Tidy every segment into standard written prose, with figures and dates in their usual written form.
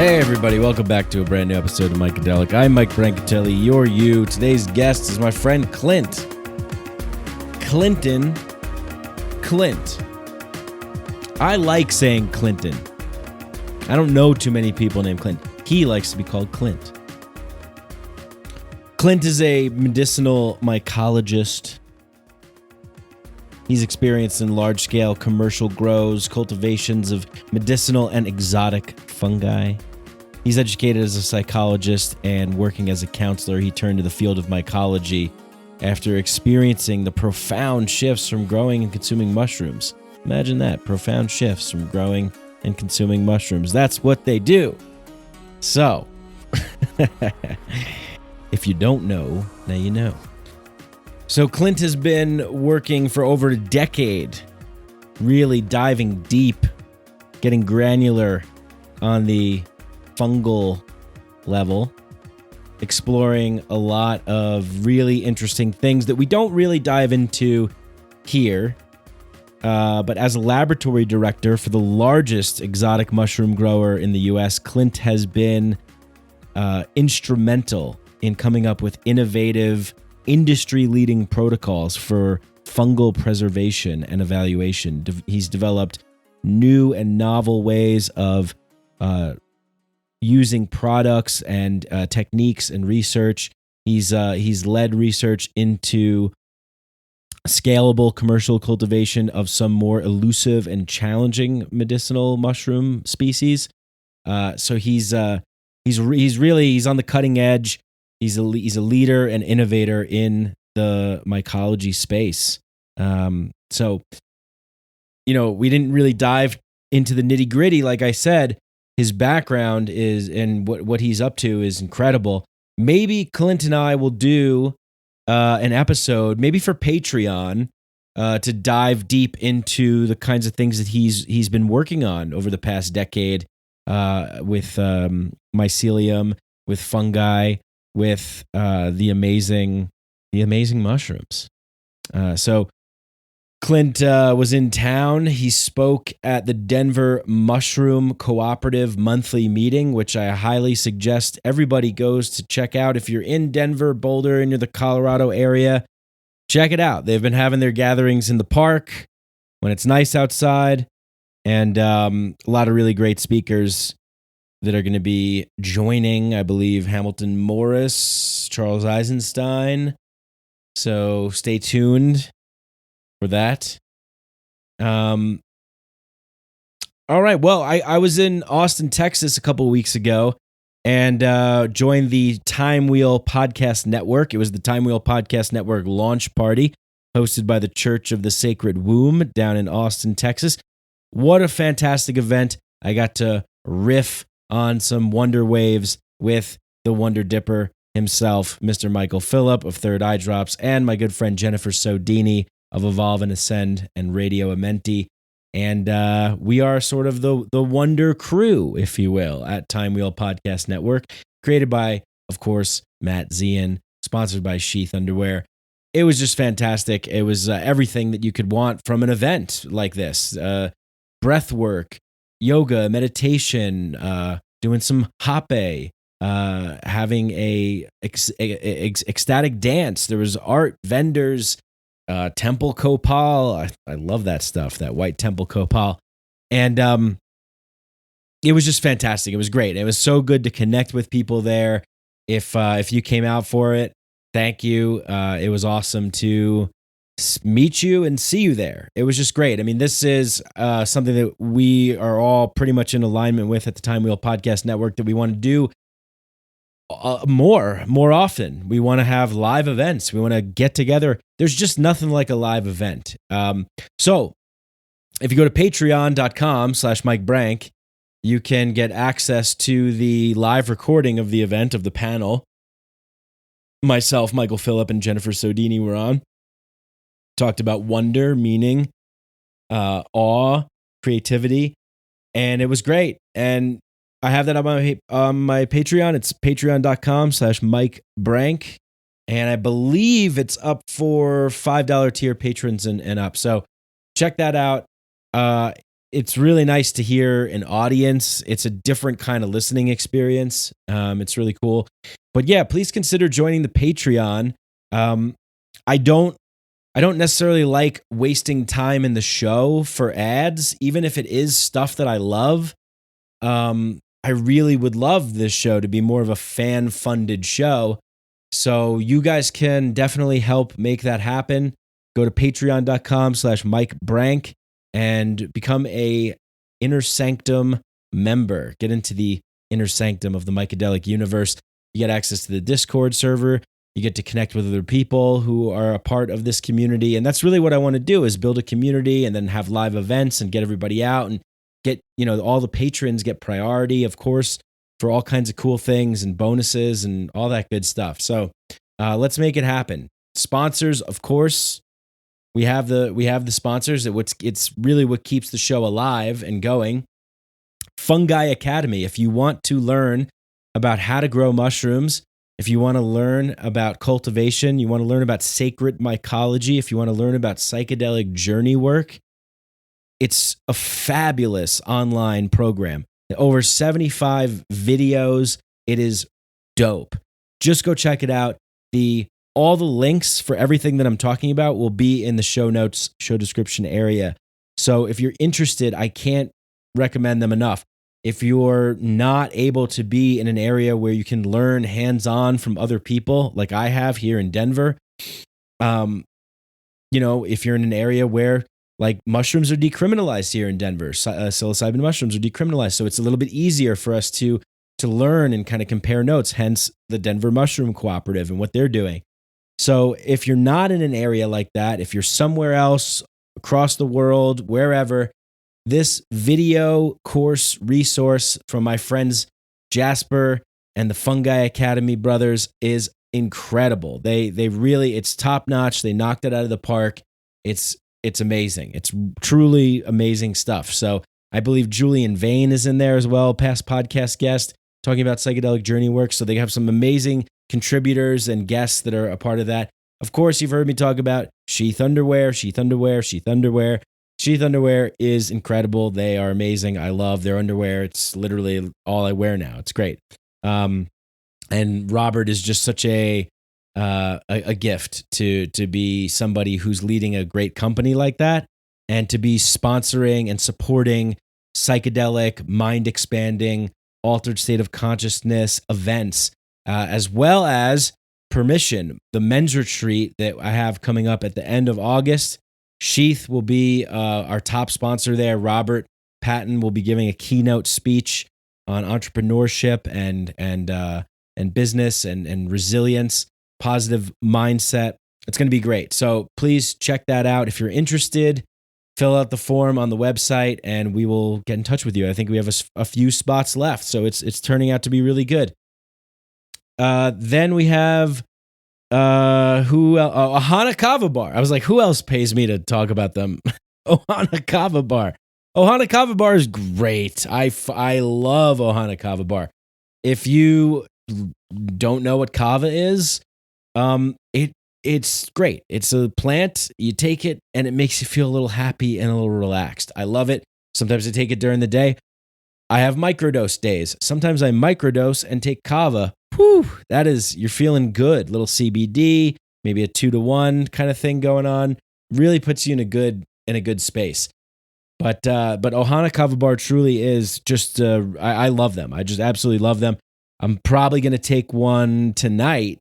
Hey everybody, welcome back to a brand new episode of Mycology. I'm Mike Brancatelli, you're you. Today's guest is my friend Clint. Clint. I like saying Clinton. I don't know too many people named Clint. He likes to be called Clint. Clint is a medicinal mycologist. He's experienced in large-scale commercial grows, cultivations of medicinal and exotic fungi. He's educated as a psychologist and working as a counselor. He turned to the field of mycology after experiencing the profound shifts from growing and consuming mushrooms. Imagine that, profound shifts from growing and consuming mushrooms. That's what they do. So, if you don't know, now you know. So Clint has been working for over a decade, really diving deep, getting granular on the fungal level, exploring a lot of really interesting things that we don't really dive into here. But as a laboratory director for the largest exotic mushroom grower in the U.S., Clint has been instrumental in coming up with innovative, industry-leading protocols for fungal preservation and evaluation. He's developed new and novel ways of using products and techniques and research. He's led research into scalable commercial cultivation of some more elusive and challenging medicinal mushroom species. So he's on the cutting edge. He's a leader and innovator in the mycology space. So, we didn't really dive into the nitty gritty. Like I said, his background is and what he's up to is incredible. Maybe Clint and I will do an episode, maybe for Patreon, to dive deep into the kinds of things that he's been working on over the past decade with mycelium, with fungi, with the amazing mushrooms. So Clint was in town. He spoke at the Denver Mushroom Cooperative monthly meeting, which I highly suggest everybody goes to check out. If you're in Denver, Boulder, and you're the Colorado area, check it out. They've been having their gatherings in the park when it's nice outside, and a lot of really great speakers that are going to be joining, I believe, Hamilton Morris, Charles Eisenstein. So stay tuned for that. All right. Well, I was in Austin, Texas a couple of weeks ago and joined the Time Wheel Podcast Network. It was the Time Wheel Podcast Network launch party hosted by the Church of the Sacred Womb down in Austin, Texas. What a fantastic event. I got to riff on some wonder waves with the Wonder Dipper himself, Mr. Michael Phillip of Third Eye Drops, and my good friend Jennifer Sodini of Evolve and Ascend and Radio Amenti. And we are sort of the Wonder Crew, if you will, at Time Wheel Podcast Network, created by, of course, Matt Zian, sponsored by SHEATH Underwear. It was just fantastic. It was everything that you could want from an event like this. Breath work, yoga, meditation, doing some hape, having a ecstatic dance. There was art, vendors, temple copal. I love that stuff, that white temple copal. And it was just fantastic. It was great. It was so good to connect with people there. If you came out for it, thank you. It was awesome to meet you and see you there. It was just great. I mean, this is something that we are all pretty much in alignment with at the Time Wheel Podcast Network, that we want to do more often. We want to have live events. We want to get together. There's just nothing like a live event. So if you go to patreon.com/MikeBrank, you can get access to the live recording of the event, of the panel. Myself, Michael Phillip, and Jennifer Sodini were on. Talked about wonder, meaning, awe, creativity, and it was great. And I have that on my Patreon. It's patreon.com/MikeBrank, and I believe it's up for $5 tier patrons and up. So check that out. it's really nice to hear an audience. It's a different kind of listening experience. It's really cool. But yeah, please consider joining the Patreon. I don't necessarily like wasting time in the show for ads, even if it is stuff that I love. I really would love this show to be more of a fan-funded show. So you guys can definitely help make that happen. Go to patreon.com/MikeBrank and become a Inner Sanctum member. Get into the Inner Sanctum of the Mycadelic universe. You get access to the Discord server. You get to connect with other people who are a part of this community. And that's really what I want to do, is build a community and then have live events and get everybody out and get, all the patrons get priority, of course, for all kinds of cool things and bonuses and all that good stuff. So let's make it happen. Sponsors, of course. We have the sponsors. It's really what keeps the show alive and going. Fungi Academy. If you want to learn about how to grow mushrooms, if you want to learn about cultivation, you want to learn about sacred mycology, if you want to learn about psychedelic journey work, it's a fabulous online program. Over 75 videos. It is dope. Just go check it out. All the links for everything that I'm talking about will be in the show notes, show description area. So if you're interested, I can't recommend them enough. If you're not able to be in an area where you can learn hands-on from other people, like I have here in Denver, if you're in an area where like mushrooms are decriminalized here in Denver, psilocybin mushrooms are decriminalized, so it's a little bit easier for us to learn and kind of compare notes, hence the Denver Mushroom Cooperative and what they're doing. So if you're not in an area like that, if you're somewhere else across the world, wherever, this video course resource from my friends Jasper and the Fungi Academy brothers is incredible. They really, it's top notch. They knocked it out of the park. It's amazing. It's truly amazing stuff. So I believe Julian Vane is in there as well, past podcast guest, talking about psychedelic journey work. So they have some amazing contributors and guests that are a part of that. Of course, you've heard me talk about SHEATH underwear. SHEATH underwear is incredible. They are amazing. I love their underwear. It's literally all I wear now. It's great. And Robert is just such a gift to be somebody who's leading a great company like that, and to be sponsoring and supporting psychedelic, mind expanding, altered state of consciousness events, as well as Permission, the men's retreat that I have coming up at the end of August. SHEATH will be our top sponsor there. Robert Patton will be giving a keynote speech on entrepreneurship and business and resilience, positive mindset. It's going to be great. So please check that out. If you're interested, fill out the form on the website and we will get in touch with you. I think we have a few spots left, so it's turning out to be really good. Then we have Ohana Kava Bar. I was like, who else pays me to talk about them? Ohana Kava Bar. Ohana Kava Bar is great. I love Ohana Kava Bar. If you don't know what kava is, it's great. It's a plant. You take it and it makes you feel a little happy and a little relaxed. I love it. Sometimes I take it during the day. I have microdose days. Sometimes I microdose and take kava. Whew, that is, you're feeling good. Little CBD, maybe a 2-to-1 kind of thing going on. Really puts you in a good space. But Ohana Kava Bar truly is just, I love them. I just absolutely love them. I'm probably going to take one tonight.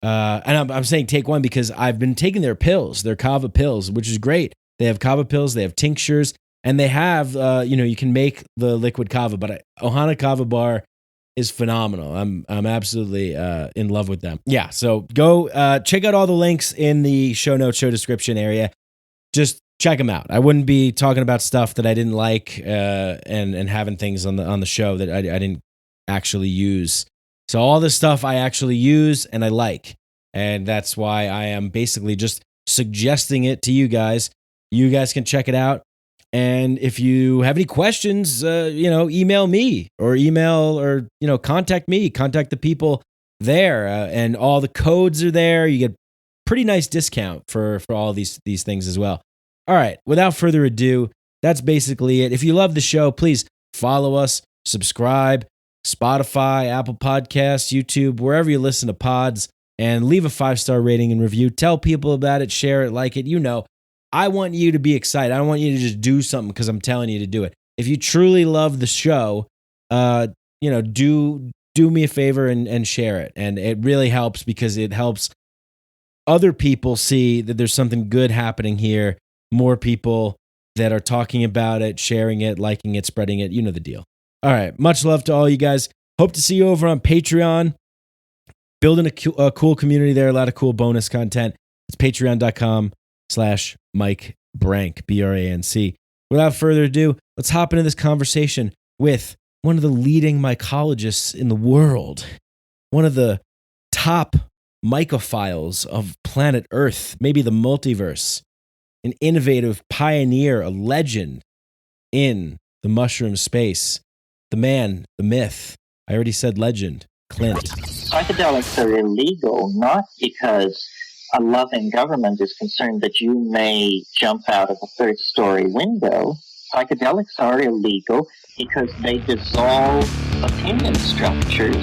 And I'm saying take one because I've been taking their pills, their kava pills, which is great. They have kava pills, they have tinctures, and they have, you can make the liquid kava, but Ohana Kava Bar is phenomenal. I'm absolutely in love with them. Yeah, so go check out all the links in the show notes, show description area. Just check them out. I wouldn't be talking about stuff that I didn't like and having things on the show that I didn't actually use. So all this stuff I actually use and I like. And that's why I am basically just suggesting it to you guys. You guys can check it out. And if you have any questions, email me or contact me, contact the people there. And all the codes are there. You get pretty nice discount for all these things as well. All right. Without further ado, that's basically it. If you love the show, please follow us, subscribe, Spotify, Apple Podcasts, YouTube, wherever you listen to pods, and leave a 5-star rating and review. Tell people about it, share it, like it. I want you to be excited. I don't want you to just do something because I'm telling you to do it. If you truly love the show, do me a favor and share it. And it really helps because it helps other people see that there's something good happening here. More people that are talking about it, sharing it, liking it, spreading it. You know the deal. All right. Much love to all you guys. Hope to see you over on Patreon. Building a cool community there. A lot of cool bonus content. It's patreon.com/Mike Brank, BRANC. Without further ado, let's hop into this conversation with one of the leading mycologists in the world, one of the top mycophiles of planet Earth, maybe the multiverse, an innovative pioneer, a legend in the mushroom space, the man, the myth. I already said legend, Clint. Psychedelics are illegal not because a loving government is concerned that you may jump out of a third-story window. Psychedelics are illegal because they dissolve opinion structures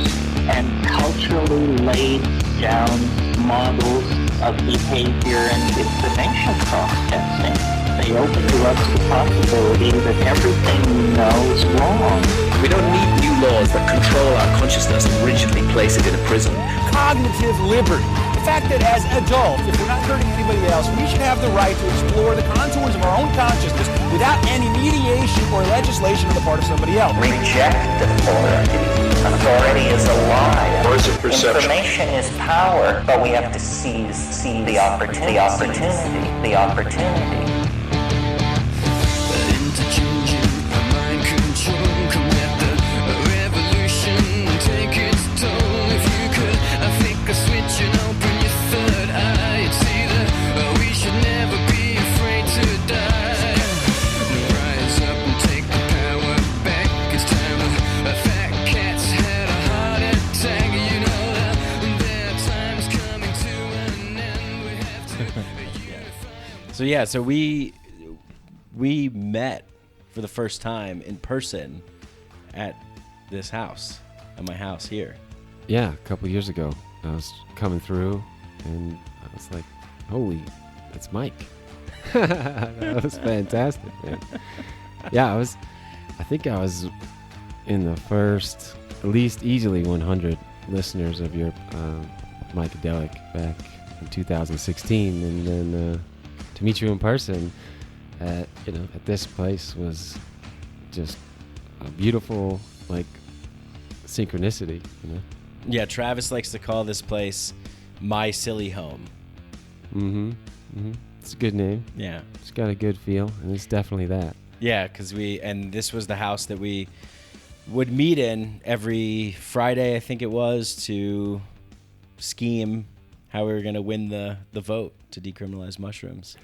and culturally laid down models of behavior and information processing. They open to us the possibility that everything we know is wrong. We don't need new laws that control our consciousness and rigidly place it in a prison. Cognitive liberty. The fact that as adults, if we're not hurting anybody else, we should have the right to explore the contours of our own consciousness without any mediation or legislation on the part of somebody else. Reject authority. Authority is a lie. Or is it perception? Information is power, but we have to seize the opportunity. The opportunity. So we met for the first time in person at this house, at my house here. Yeah, a couple years ago. I was coming through, and I was like, holy, that's Mike. That was fantastic, man. Yeah, I think I was in the first, at least easily 100 listeners of your Mycodelic back in 2016, and then to meet you in person at this place was just a beautiful synchronicity. Yeah, Travis likes to call this place my silly home. It's a good name. Yeah, it's got a good feel, and it's definitely that. Yeah, because this was the house that we would meet in every Friday, I think it was, to scheme how we were going to win the vote to decriminalize mushrooms.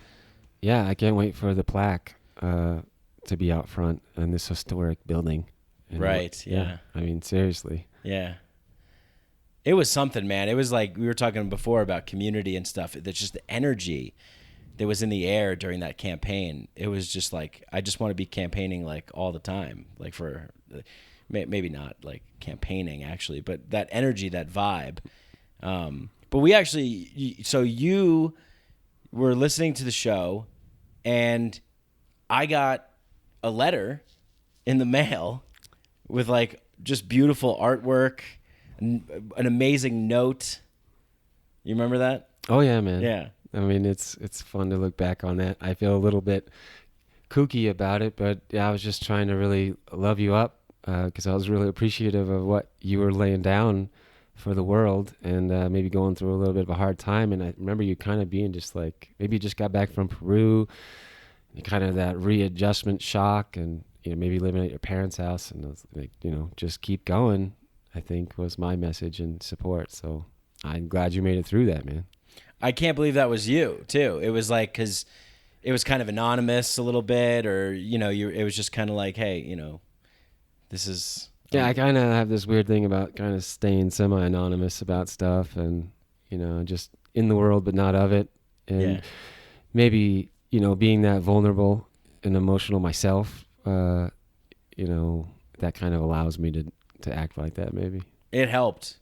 Yeah, I can't wait for the plaque to be out front in this historic building. And right, yeah. I mean, seriously. Yeah. It was something, man. It was like we were talking before about community and stuff. That's just the energy that was in the air during that campaign. It was just like, I just want to be campaigning all the time, for maybe not campaigning actually, but that energy, that vibe. But we actually, so you were listening to the show, and I got a letter in the mail with just beautiful artwork, an amazing note. You remember that? Oh yeah, man. Yeah. I mean, it's fun to look back on that. I feel a little bit kooky about it, but yeah, I was just trying to really love you up because I was really appreciative of what you were laying down for the world, and maybe going through a little bit of a hard time. And I remember you kind of being just maybe you just got back from Peru, kind of that readjustment shock, and maybe living at your parents' house, and I was just keep going, I think was my message and support. So I'm glad you made it through that, man. I can't believe that was you too. It was because it was kind of anonymous a little bit, or it was just kind of hey, this is. Yeah, I kind of have this weird thing about kind of staying semi-anonymous about stuff, and just in the world but not of it, and maybe being that vulnerable an emotional myself, that kind of allows me to act like that maybe. It helped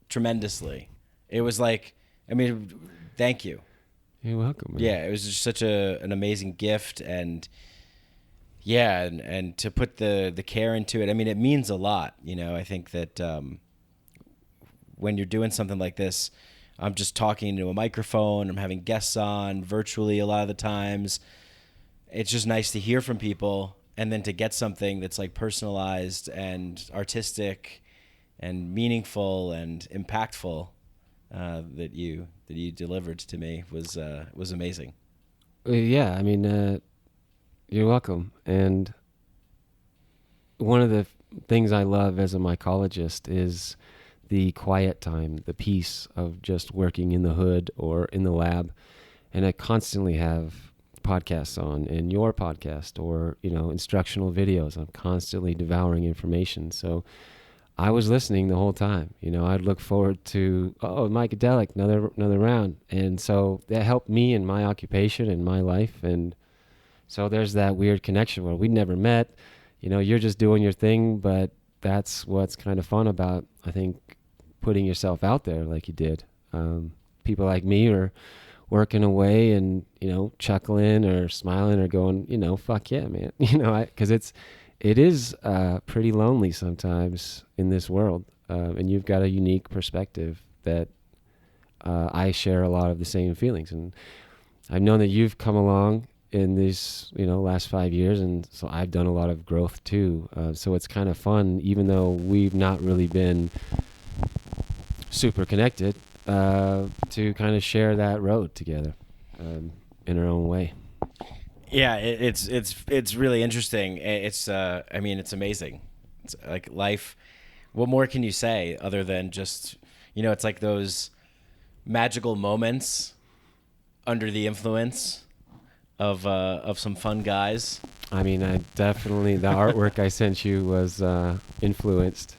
tremendously. It was like, I mean, thank you. You're welcome, man. Yeah, it was just such an amazing gift, and and to put the care into it. I mean, it means a lot. I think that when you're doing something like this, I'm just talking into a microphone. I'm having guests on virtually a lot of the times. It's just nice to hear from people, and then to get something that's like personalized and artistic and meaningful and impactful that you delivered to me was amazing. Yeah, I mean, you're welcome. And one of the things I love as a mycologist is the quiet time, the peace of just working in the hood or in the lab. And I constantly have podcasts on, and your podcast, or instructional videos. I'm constantly devouring information, so I was listening the whole time. I'd look forward to Mycodelic, another round, and so that helped me in my occupation and my life. And so there's that weird connection where we never met. You're just doing your thing, but that's what's kind of fun about, I think, putting yourself out there like you did. People like me are working away and, chuckling or smiling or going, fuck yeah, man. Because it is pretty lonely sometimes in this world. And you've got a unique perspective that I share a lot of the same feelings. And I've known that you've come along in these, last 5 years. And so I've done a lot of growth too. So it's kind of fun, even though we've not really been super connected, to kind of share that road together in our own way. Yeah, it's really interesting. It's it's amazing. It's like life. What more can you say other than just it's like those magical moments under the influence of some fun guys. I mean, I definitely, the artwork I sent you was influenced.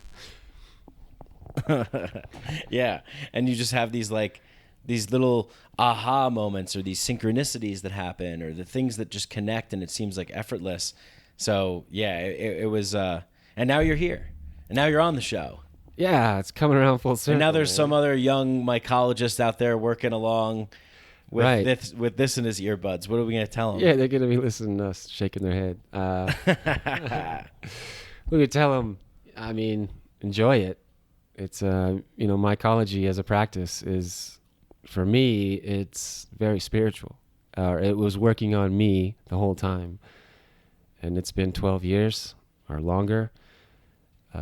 Yeah, and you just have these little aha moments, or these synchronicities that happen, or the things that just connect, and it seems like effortless. So yeah, it was, and now you're here, and now you're on the show. Yeah, it's coming around full circle. And now there's some other young mycologist out there working along with right. with this in his earbuds. What are we going to tell them? Yeah, they're going to be listening to us shaking their head. We could tell them, I mean, enjoy it. It's, mycology as a practice is, for me, it's very spiritual. It was working on me the whole time. And it's been 12 years or longer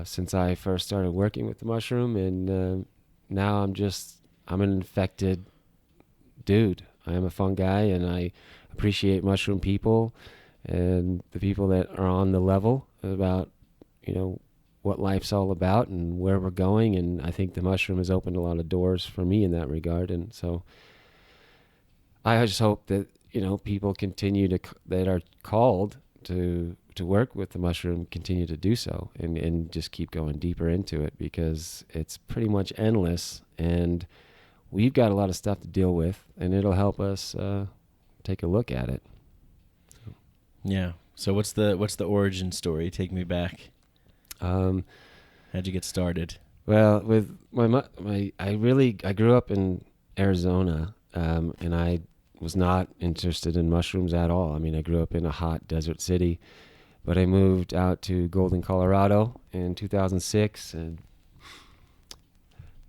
since I first started working with the mushroom. And now I'm an infected dude. I am a fungi, and I appreciate mushroom people and the people that are on the level about, what life's all about and where we're going. And I think the mushroom has opened a lot of doors for me in that regard. And so I just hope that, people continue that are called to work with the mushroom, continue to do so, and just keep going deeper into it, because it's pretty much endless, and we've got a lot of stuff to deal with, and it'll help us take a look at it. Yeah. So what's the origin story? Take me back. How'd you get started? Well, with I grew up in Arizona, and I was not interested in mushrooms at all. I mean, I grew up in a hot desert city, but I moved out to Golden, Colorado in 2006, and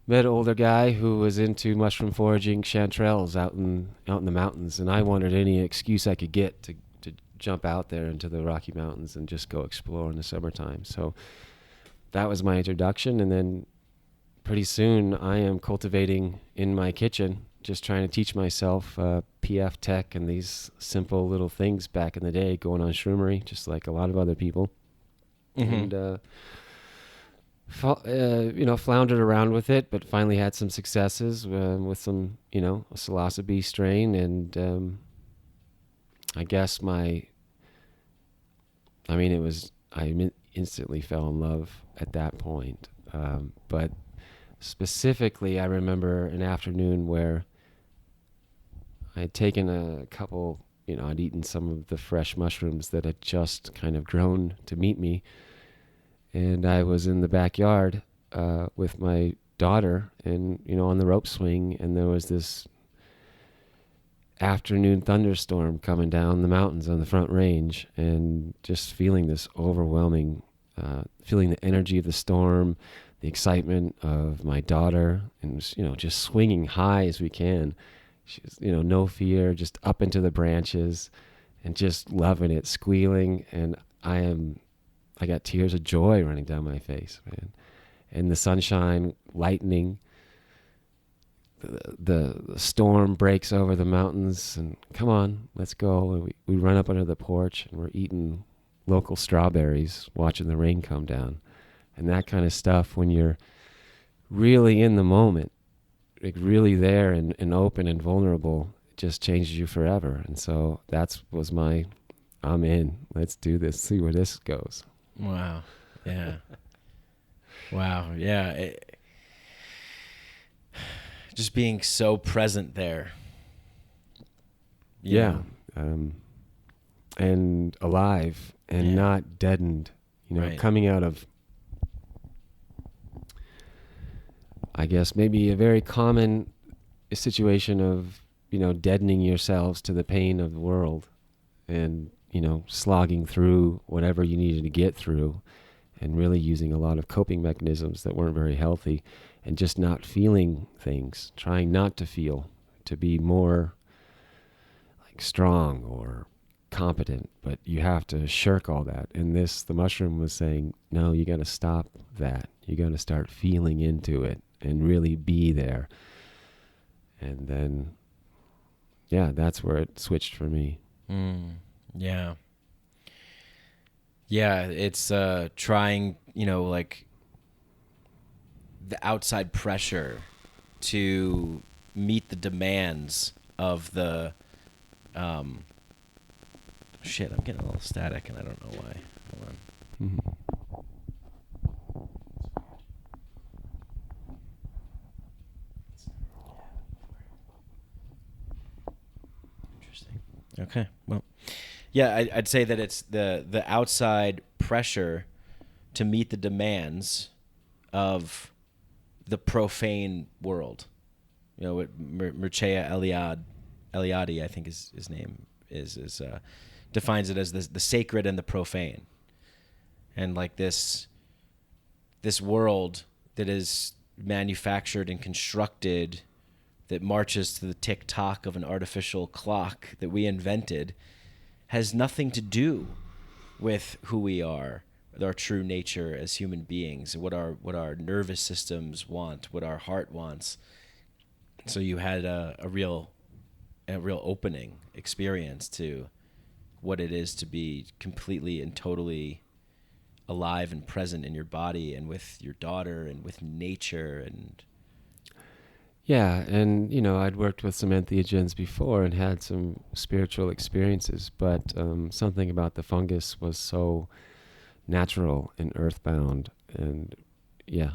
met an older guy who was into mushroom foraging chanterelles out in the mountains, and I wanted any excuse I could get to jump out there into the Rocky Mountains and just go explore in the summertime. So that was my introduction, and then pretty soon I am cultivating in my kitchen, just trying to teach myself PF tech and these simple little things back in the day, going on shroomery, just like a lot of other people. Mm-hmm. And floundered around with it, but finally had some successes with some, a psilocybe strain, and I guess I instantly fell in love at that point. But specifically, I remember an afternoon where I had taken a couple I'd eaten some of the fresh mushrooms that had just kind of grown to meet me. And I was in the backyard with my daughter and, on the rope swing, and there was this afternoon thunderstorm coming down the mountains on the Front Range, and just feeling this overwhelming, feeling the energy of the storm, the excitement of my daughter, and just swinging high as we can. She's, no fear, just up into the branches and just loving it, squealing. And I got tears of joy running down my face, man. And the sunshine lightening, the storm breaks over the mountains, and come on, let's go. And we run up under the porch, and we're eating local strawberries, watching the rain come down. And that kind of stuff, when you're really in the moment, like really there and open and vulnerable, it just changes you forever. And so was I'm in. Let's do this, see where this goes. Wow. Yeah. Wow. Yeah. Just being so present there. Yeah. And alive and not deadened, right. Coming out of, I guess, maybe a very common situation of, deadening yourselves to the pain of the world and, slogging through whatever you needed to get through, and really using a lot of coping mechanisms that weren't very healthy, and just not feeling things, trying not to feel, to be more like strong or competent, but you have to shirk all that. And the mushroom was saying, no, you got to stop that. You got to start feeling into it and really be there. And then, that's where it switched for me. Yeah. Yeah, it's trying, like the outside pressure to meet the demands of the shit, I'm getting a little static and I don't know why. Hold on. Mm-hmm. Interesting. Okay. Well, yeah, I'd say that it's the outside pressure to meet the demands of the profane world. What Mircea Eliade, I think his name is defines it as the sacred and the profane. And like this world that is manufactured and constructed, that marches to the tick-tock of an artificial clock that we invented, has nothing to do with who we are, with our true nature as human beings, what our nervous systems want, what our heart wants. So you had a real opening experience to what it is to be completely and totally alive and present in your body and with your daughter and with nature. And yeah, and I'd worked with some entheogens before and had some spiritual experiences, but something about the fungus was so natural and earthbound, and it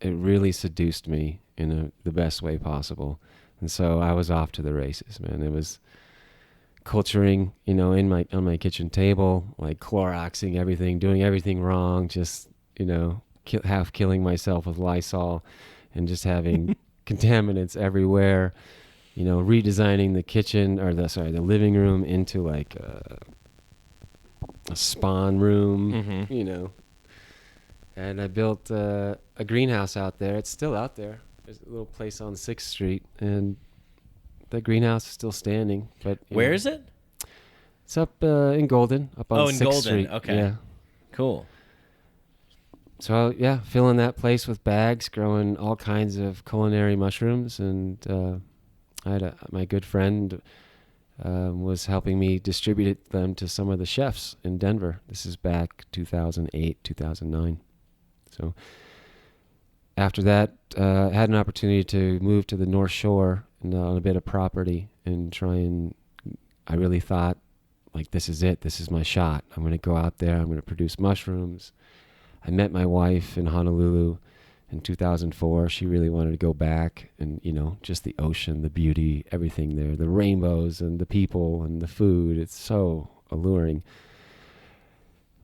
really seduced me in the best way possible. And so I was off to the races, man. It was culturing, on my kitchen table, like Cloroxing everything, doing everything wrong, just, half killing myself with Lysol and just having contaminants everywhere, redesigning the kitchen the living room into like a spawn room, and I built a greenhouse out there. It's still out there. There's a little place on 6th Street, and the greenhouse is still standing. But where is it? It's up in Golden, up on 6th Golden. Street. Okay. Yeah. Cool. So, filling that place with bags, growing all kinds of culinary mushrooms. And I had my good friend was helping me distribute them to some of the chefs in Denver. This is back 2008, 2009. So after that, I had an opportunity to move to the North Shore and on a bit of property and I really thought, like, this is it. This is my shot. I'm going to go out there. I'm going to produce mushrooms. I met my wife in Honolulu, in 2004. She really wanted to go back, and just the ocean, the beauty, everything there, the rainbows and the people and the food. It's so alluring.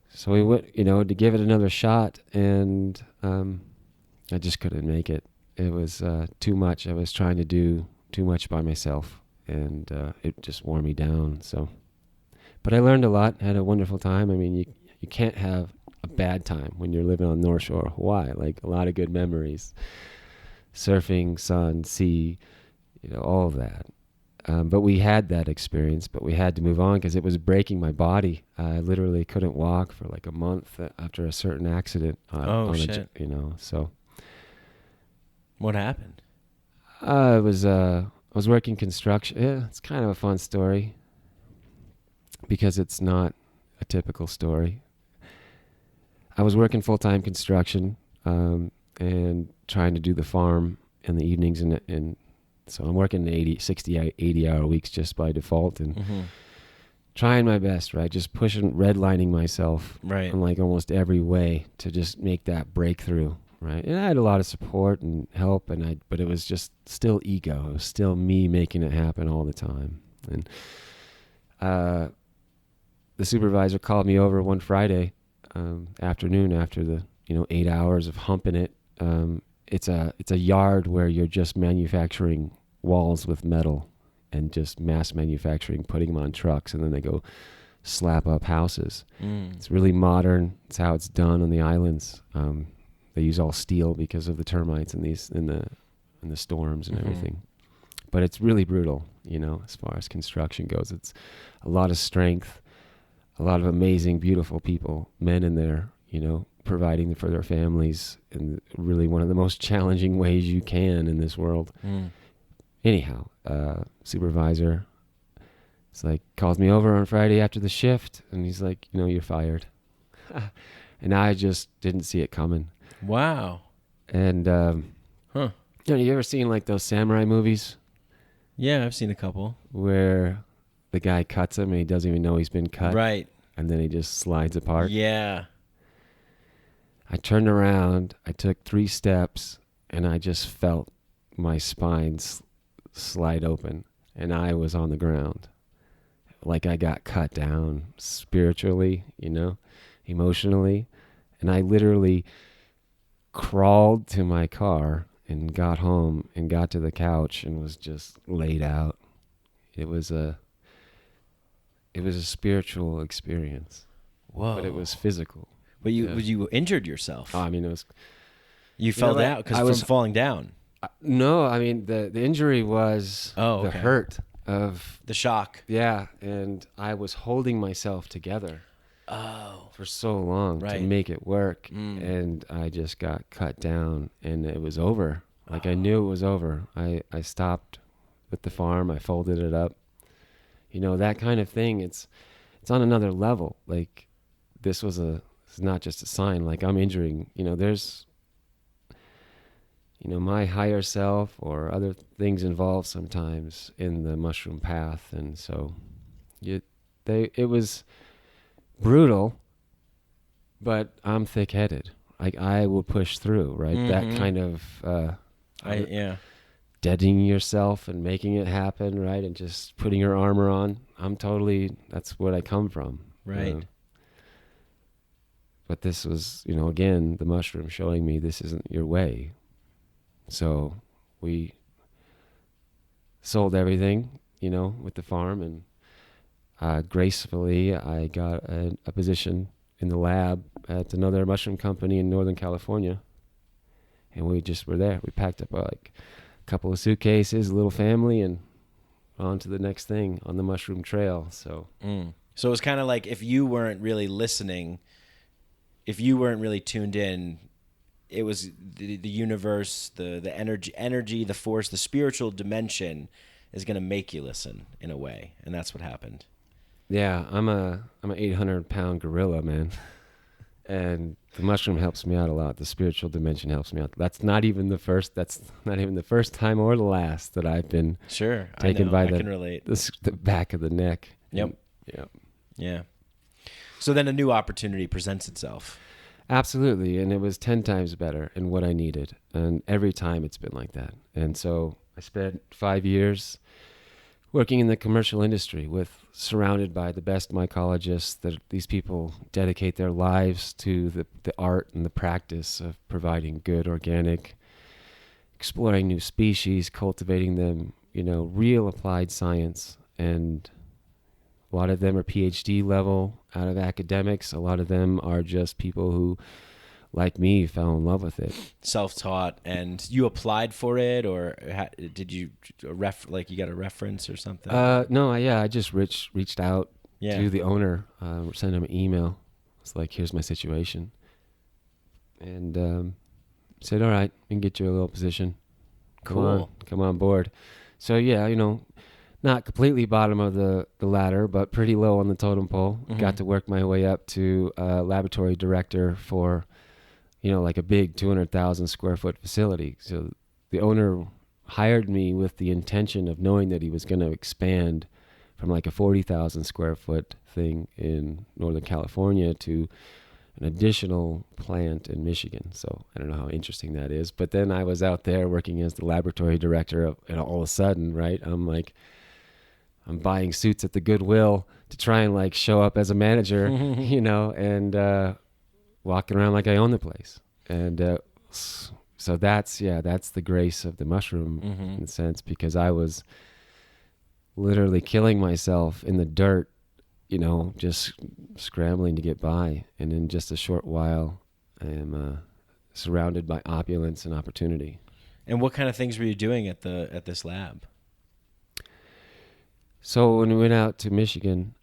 So we went, to give it another shot, and I just couldn't make it. It was too much. I was trying to do too much by myself, and it just wore me down. So, but I learned a lot, had a wonderful time. I mean, you can't have a bad time when you're living on North Shore, Hawaii. Like, a lot of good memories, surfing, sun, sea, all of that. But we had that experience, but we had to move on because it was breaking my body. I literally couldn't walk for like a month after a certain accident. Shit. So. What happened? I was working construction. Yeah, it's kind of a fun story because it's not a typical story. I was working full-time construction and trying to do the farm in the evenings, and so I'm working 60, 80-hour weeks just by default, and trying my best, right? Just redlining myself in like almost every way to just make that breakthrough, right? And I had a lot of support and help, but it was just still ego. It was still me making it happen all the time. And the supervisor called me over one Friday afternoon after the 8 hours of humping it. It's a yard where you're just manufacturing walls with metal and just mass manufacturing, putting them on trucks, and then they go slap up houses. It's really modern. It's how it's done on the islands. They use all steel because of the termites and the storms and everything. But it's really brutal, as far as construction goes. It's a lot of strength, a lot of amazing, beautiful people, men in there, providing for their families in really one of the most challenging ways you can in this world. Anyhow, supervisor, it's like, calls me over on Friday after the shift, and he's like, you're fired. And I just didn't see it coming. Wow. And, you ever seen like those samurai movies? Yeah, I've seen a couple. Where the guy cuts him and he doesn't even know he's been cut. Right. And then he just slides apart. Yeah. I turned around, I took 3 steps, and I just felt my spine slide open, and I was on the ground. Like I got cut down spiritually, emotionally. And I literally crawled to my car and got home and got to the couch and was just laid out. It was a spiritual experience. Whoa. But it was physical. But you injured yourself. Oh, I mean, it was... You fell down from falling down. No, I mean, the injury was the hurt of... The shock. Yeah, and I was holding myself together for so long to make it work, and I just got cut down, and it was over. Like, I knew it was over. I stopped with the farm. I folded it up. That kind of thing, it's on another level. Like, this is not just a sign. Like, I'm injuring, there's... my higher self or other things involved sometimes in the mushroom path. And so it was brutal, but I'm thick-headed. Like, I will push through, right? That kind of, deadening yourself and making it happen, right? And just putting your armor on. That's what I come from. Right. But this was, again, the mushroom showing me this isn't your way. So we sold everything, with the farm, and gracefully I got a position in the lab at another mushroom company in Northern California. And we just were there. We packed up like a couple of suitcases, a little family, and on to the next thing on the mushroom trail. So So it was kind of like, if you weren't really listening, if you weren't really tuned in, it was the universe, the energy, the force, the spiritual dimension is going to make you listen in a way. And that's what happened. Yeah, I'm an 800-pound gorilla, man. And the mushroom helps me out a lot. The spiritual dimension helps me out. That's not even the first time or the last that I've been taken by the back of the neck. Yep. Yep. Yeah. So then a new opportunity presents itself. Absolutely. And it was 10 times better in what I needed. And every time it's been like that. And so I spent 5 years working in the commercial industry surrounded by the best mycologists. That these people dedicate their lives to the art and the practice of providing good organic, exploring new species, cultivating them, real applied science. And a lot of them are PhD level out of academics. A lot of them are just people who, like me, fell in love with it. Self-taught, and you applied for it, or did you you got a reference or something? No, I just reached out Yeah. to the owner, sent him an email. It's like, here's my situation, and said, all right, we can get you a little position. Cool. Come on board. So yeah, not completely bottom of the ladder, but pretty low on the totem pole. Mm-hmm. Got to work my way up to laboratory director for, like a big 200,000 square foot facility. So the owner hired me with the intention of knowing that he was going to expand from like a 40,000 square foot thing in Northern California to an additional plant in Michigan. So I don't know how interesting that is. But then I was out there working as the laboratory director, and all of a sudden, right, I'm buying suits at the Goodwill to try and like show up as a manager, and walking around like I own the place. And so that's the grace of the mushroom in a sense, because I was literally killing myself in the dirt, just scrambling to get by. And in just a short while, I am surrounded by opulence and opportunity. And what kind of things were you doing at this lab? So when we went out to Michigan,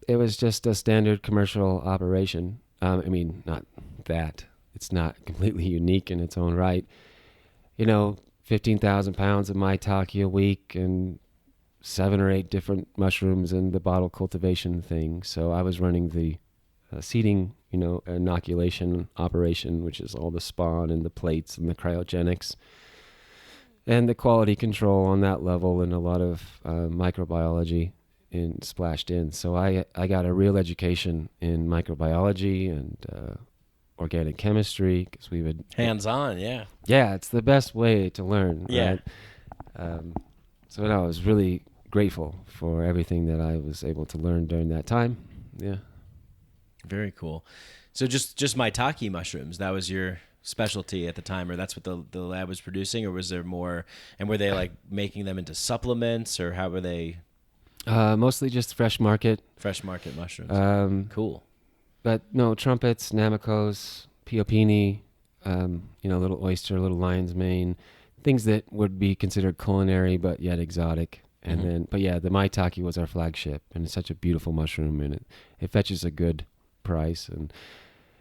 it was just a standard commercial operation. Not that. It's not completely unique in its own right. 15,000 pounds of maitake a week and 7 or 8 different mushrooms in the bottle cultivation thing. So I was running the seeding, inoculation operation, which is all the spawn and the plates and the cryogenics, and the quality control on that level, and a lot of microbiology splashed in. So I got a real education in microbiology and organic chemistry, because we would Hands-on, yeah. Yeah, it's the best way to learn. Yeah. Right? So I was really grateful for everything that I was able to learn during that time. Yeah. Very cool. So just maitake mushrooms, that was your specialty at the time, or that's what the lab was producing, or was there more? And were they like making them into supplements, or how were they? Mostly just fresh market mushrooms. Cool. But no, trumpets, namicos, piopini, little oyster, little lion's mane, things that would be considered culinary but yet exotic. And then, but yeah, the maitake was our flagship, and it's such a beautiful mushroom, and it fetches a good price, and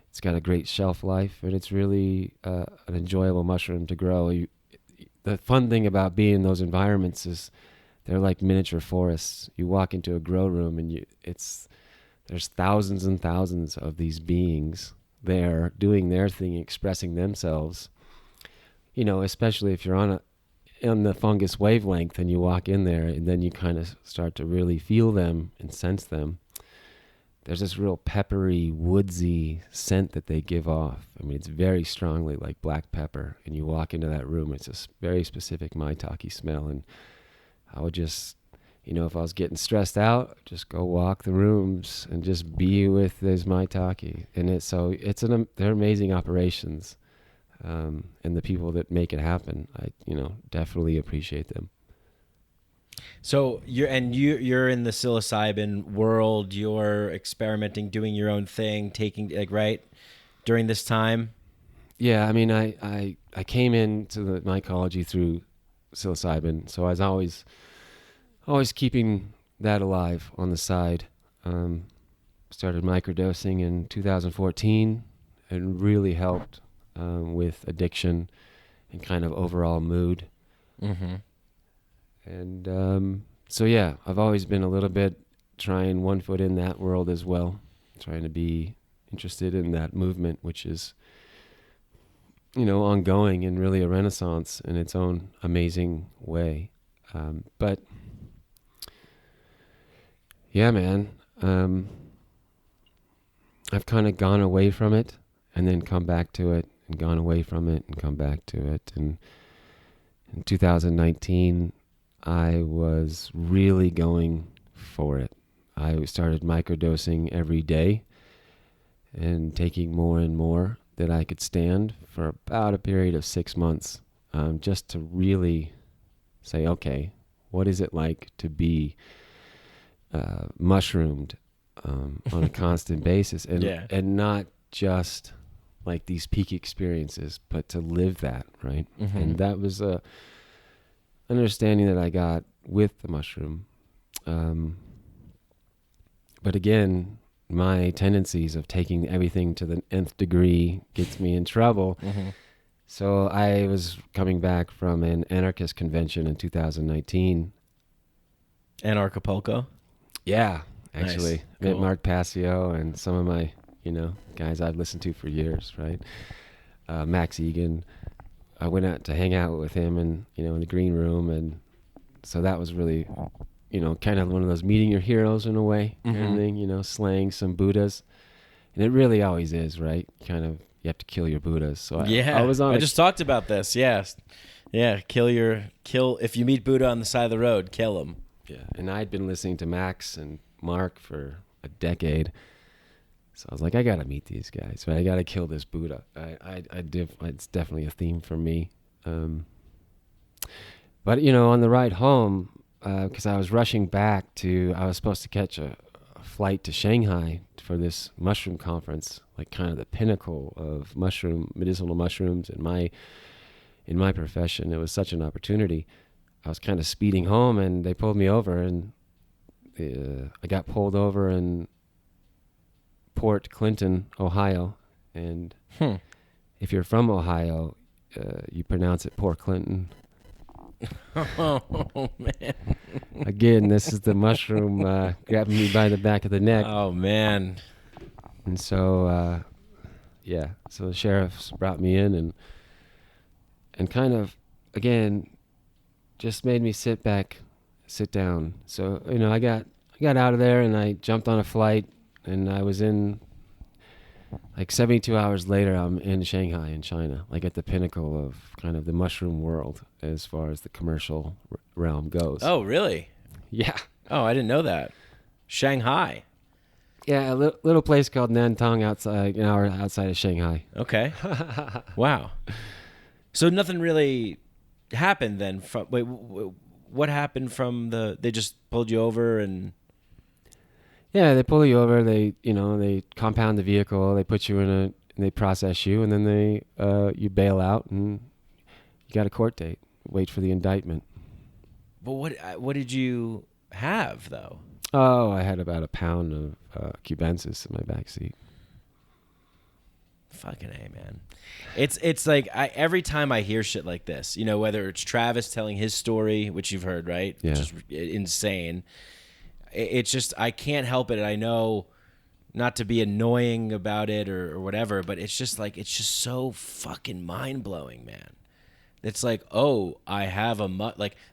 it's got a great shelf life, and it's really an enjoyable mushroom to grow. The fun thing about being in those environments is they're like miniature forests. You walk into a grow room, and there's thousands and thousands of these beings there doing their thing, expressing themselves. Especially if you're on the fungus wavelength, and you walk in there, and then you kind of start to really feel them and sense them. There's this real peppery, woodsy scent that they give off. It's very strongly like black pepper. And you walk into that room, it's a very specific maitake smell. And I would just, if I was getting stressed out, just go walk the rooms and just be with this maitake. And they're amazing operations. And the people that make it happen, I definitely appreciate them. So you're in the psilocybin world. You're experimenting, doing your own thing, taking right during this time. Yeah, I came into the mycology through psilocybin, so I was always keeping that alive on the side. Started microdosing in 2014, and really helped with addiction and kind of overall mood. Mm-hmm. And so yeah, I've always been a little bit trying one foot in that world as well, trying to be interested in that movement, which is ongoing and really a renaissance in its own amazing way. But yeah, man, I've kind of gone away from it and then come back to it and gone away from it and come back to it. And in 2019, I was really going for it. I started microdosing every day and taking more and more that I could stand for about a period of 6 months, just to really say, okay, what is it like to be mushroomed on a constant basis, and not just like these peak experiences, but to live that, right? Mm-hmm. And that was a understanding that I got with the mushroom. But again, my tendencies of taking everything to the nth degree gets me in trouble. Mm-hmm. So I was coming back from an anarchist convention in 2019. Anarchapulco? Yeah, actually. Nice. Met Cool. Mark Passio and some of my, guys I've listened to for years, right? Max Egan. I went out to hang out with him and, in the green room. And so that was really, kind of one of those meeting your heroes in a way, kind of thing, slaying some Buddhas. And it really always is, right? Kind of, you have to kill your Buddhas. So I just talked about this. Yes. Yeah. Kill. If you meet Buddha on the side of the road, kill him. Yeah. And I'd been listening to Max and Mark for a decade. So I was like, I got to meet these guys, right? I got to kill this Buddha. It's definitely a theme for me. But, on the ride home, because I was rushing back I was supposed to catch a flight to Shanghai for this mushroom conference, like kind of the pinnacle of medicinal mushrooms in my profession. It was such an opportunity. I was kind of speeding home, and they pulled me over, and I got pulled over in Port Clinton, Ohio. And if you're from Ohio, you pronounce it Port Clinton. Oh, man. Again, this is the mushroom grabbing me by the back of the neck. Oh, man. And so, so the sheriffs brought me in and kind of, again, just made me sit down. So, I got out of there and I jumped on a flight, and I was in, like 72 hours later, I'm in Shanghai in China, like at the pinnacle of kind of the mushroom world as far as the commercial realm goes. Oh, really? Yeah. Oh, I didn't know that. Shanghai. Yeah, a little place called Nantong outside, an hour outside of Shanghai. Okay. Wow. So nothing really happened then. What happened from they just pulled you over and... Yeah, they pull you over. They compound the vehicle. They put you and they process you, and then you bail out, and you got a court date. Wait for the indictment. But what did you have though? Oh, I had about a pound of cubensis in my backseat. Fucking A, man. It's like every time I hear shit like this, whether it's Travis telling his story, which you've heard, right? Yeah. Which is insane. It's just, I can't help it. I know not to be annoying about it or whatever, but it's just so fucking mind blowing, man. It's like, oh, I have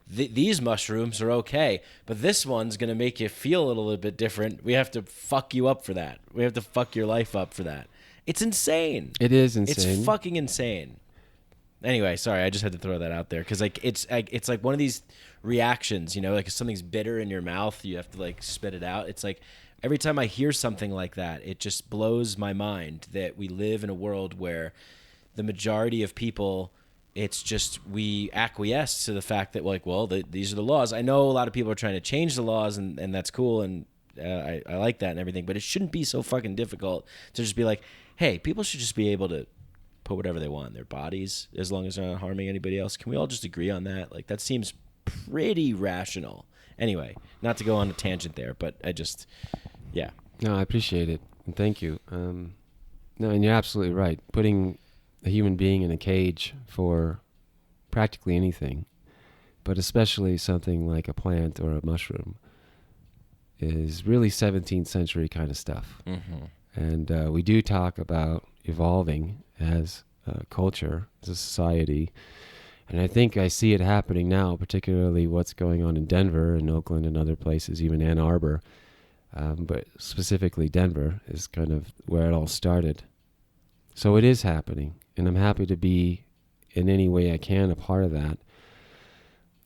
these mushrooms are okay, but this one's going to make you feel a little bit different. We have to fuck you up for that. We have to fuck your life up for that. It's insane. It is insane. It's fucking insane. Anyway, sorry, I just had to throw that out there because it's like one of these reactions, like if something's bitter in your mouth, you have to spit it out. It's like every time I hear something like that, it just blows my mind that we live in a world where the majority of people, it's just we acquiesce to the fact that these are the laws. I know a lot of people are trying to change the laws, and that's cool, and I like that and everything, but it shouldn't be so fucking difficult to just be like, hey, people should just be able to put whatever they want in their bodies as long as they're not harming anybody else. Can we all just agree on that? That seems pretty rational. Anyway, not to go on a tangent there, but yeah. No, I appreciate it, and thank you. No, and you're absolutely right. Putting a human being in a cage for practically anything, but especially something like a plant or a mushroom, is really 17th century kind of stuff. Mm-hmm. And we do talk about evolving as a culture, as a society. And I think I see it happening now, particularly what's going on in Denver and Oakland and other places, even Ann Arbor. but specifically Denver is kind of where it all started. So it is happening, and I'm happy to be in any way I can a part of that.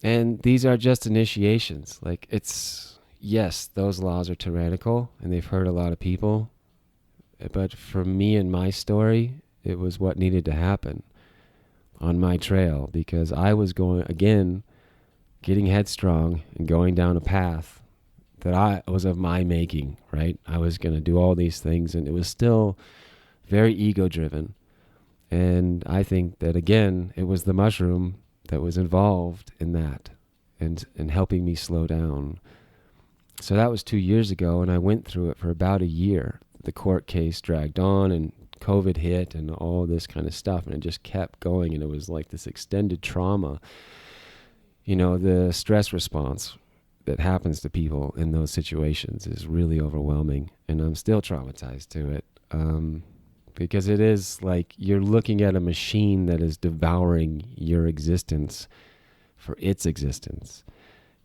And these are just initiations. Like, it's, yes, those laws are tyrannical and they've hurt a lot of people. But for me and my story, it was what needed to happen on my trail, because I was going, again, getting headstrong and going down a path that I was of my making, right? I was going to do all these things, and it was still very ego-driven. And I think that, again, it was the mushroom that was involved in that and helping me slow down. So that was 2 years ago, and I went through it for about a year. The court case dragged on, and COVID hit, and all this kind of stuff, and it just kept going, and it was like this extended trauma. You know, the stress response that happens to people in those situations is really overwhelming, and I'm still traumatized to it. Because it is like you're looking at a machine that is devouring your existence for its existence.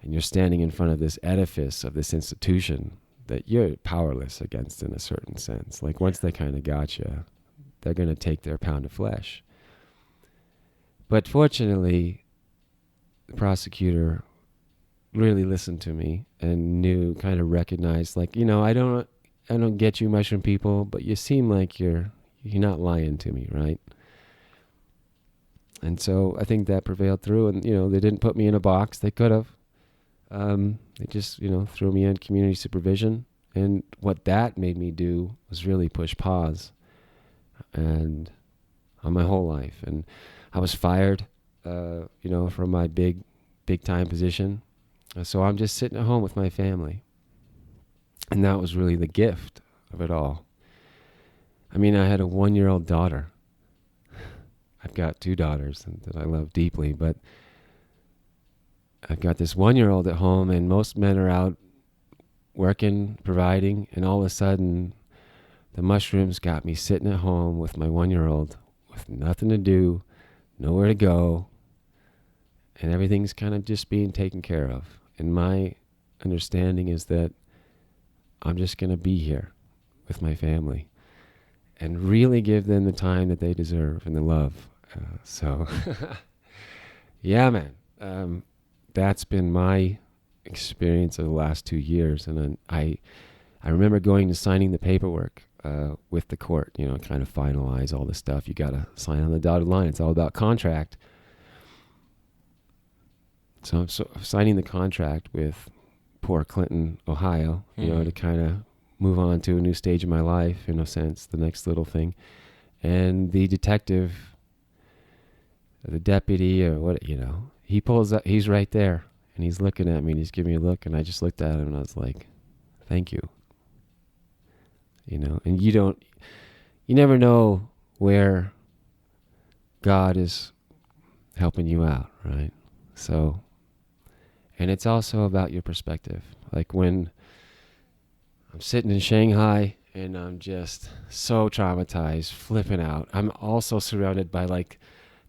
And you're standing in front of this edifice of this institution that you're powerless against in a certain sense. Like, once they kind of got you, they're going to take their pound of flesh. But fortunately, the prosecutor really listened to me and kind of recognized, like, you know, I don't get you, mushroom people, but you seem like you're not lying to me, right? And so I think that prevailed through, and, you know, they didn't put me in a box. They could have. They just, you know, threw me in community supervision. And what that made me do was really push pause and on my whole life. And I was fired, you know, from my big time position. So I'm just sitting at home with my family. And that was really the gift of it all. I mean, I had a 1-year-old daughter. I've got 2 daughters that I love deeply, but I've got this 1-year-old at home, and most men are out working, providing, and all of a sudden the mushrooms got me sitting at home with my 1-year-old with nothing to do, nowhere to go, and everything's kind of just being taken care of. And my understanding is that I'm just going to be here with my family and really give them the time that they deserve and the love. So, yeah, man, that's been my experience of the last 2 years. And then I remember going to signing the paperwork with the court, you know, kind of finalize all the stuff. You got to sign on the dotted line. It's all about contract. So I'm signing the contract with poor Clinton, Ohio, you know, to kind of move on to a new stage of my life, in a sense, the next little thing. And the detective, the deputy, or what, you know, he pulls up, he's right there, and he's looking at me, and he's giving me a look, and I just looked at him, and I was like, thank you. You know, and you never know where God is helping you out, right? So, and it's also about your perspective. Like, when I'm sitting in Shanghai and I'm just so traumatized, flipping out, I'm also surrounded by, like,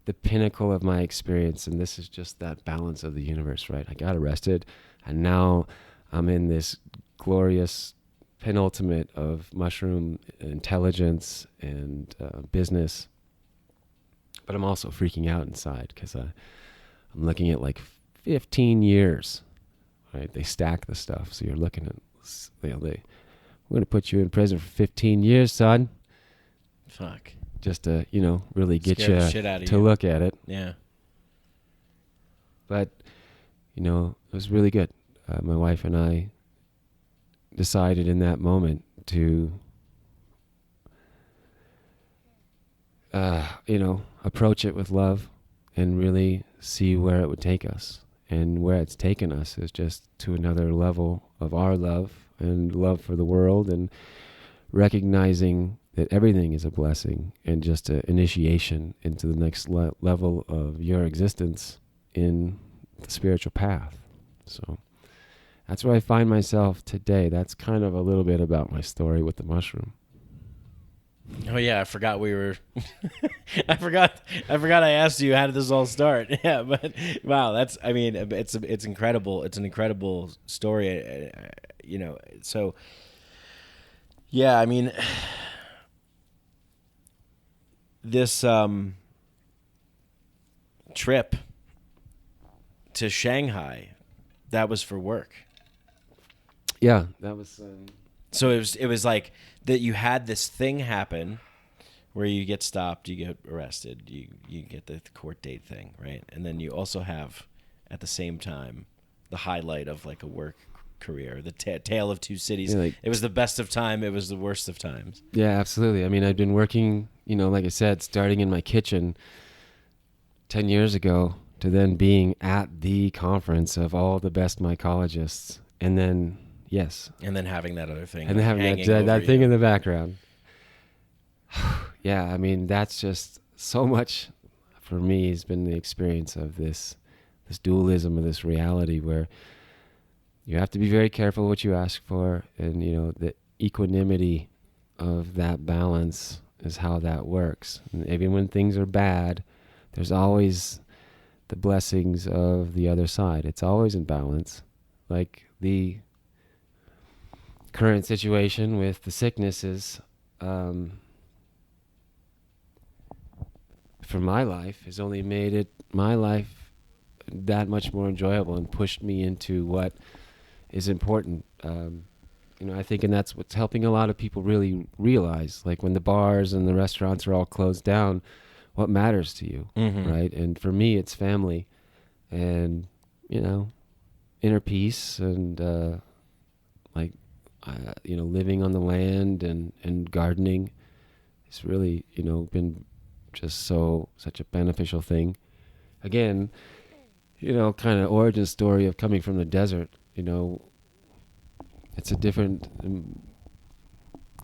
the pinnacle of my experience, and this is just that balance of the universe, right? I got arrested, and now I'm in this glorious penultimate of mushroom intelligence and business, but I'm also freaking out inside because I'm looking at, like, 15 years, right? They stack the stuff, so you're looking at, you know, we're going to put you in prison for 15 years, son. Fuck. Just to, you know, really get Scare the you shit out of to you. look at it. Yeah. But, you know, it was really good. My wife and I decided in that moment to, you know, approach it with love and really see where it would take us. And where it's taken us is just to another level of our love and love for the world, and recognizing that everything is a blessing and just an initiation into the next level of your existence in the spiritual path. So that's where I find myself today. That's kind of a little bit about my story with the mushroom. Oh yeah, I forgot we were. I forgot I asked you how did this all start. Yeah, but wow, that's. I mean, it's incredible. It's an incredible story. So yeah, I mean, this trip to Shanghai, that was for work. Yeah, that was. So it was like that you had this thing happen where you get stopped, you get arrested, you get the court date thing, right? And then you also have at the same time the highlight of like a work career, the tale of two cities. Yeah, it was the best of time, it was the worst of times. Yeah, absolutely. I mean, I'd been working, like I said, starting in my kitchen 10 years ago to then being at the conference of all the best mycologists. And then, yes. And then having that other thing. And then having that thing in the background. Yeah, I mean, that's just so much for me has been the experience of this dualism of this reality where you have to be very careful what you ask for, and the equanimity of that balance is how that works. And even when things are bad, there's always the blessings of the other side. It's always in balance. Like the current situation with the sicknesses, for my life has only made my life that much more enjoyable and pushed me into what is important. I think, and that's what's helping a lot of people really realize, like when the bars and the restaurants are all closed down, what matters to you, right? And for me, it's family and, inner peace and, living on the land and gardening. It's really, been just such a beneficial thing. Again, kind of origin story of coming from the desert, it's a different,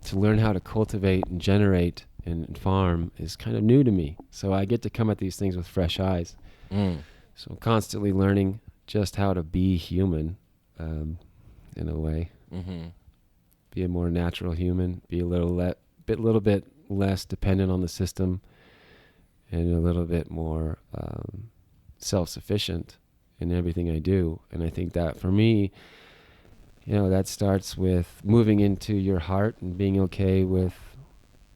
to learn how to cultivate and generate and farm is kind of new to me. So I get to come at these things with fresh eyes. So I'm constantly learning just how to be human, in a way. Be a more natural human, be a little bit less dependent on the system, and a little bit more self-sufficient in everything I do. And I think that for me, that starts with moving into your heart and being okay with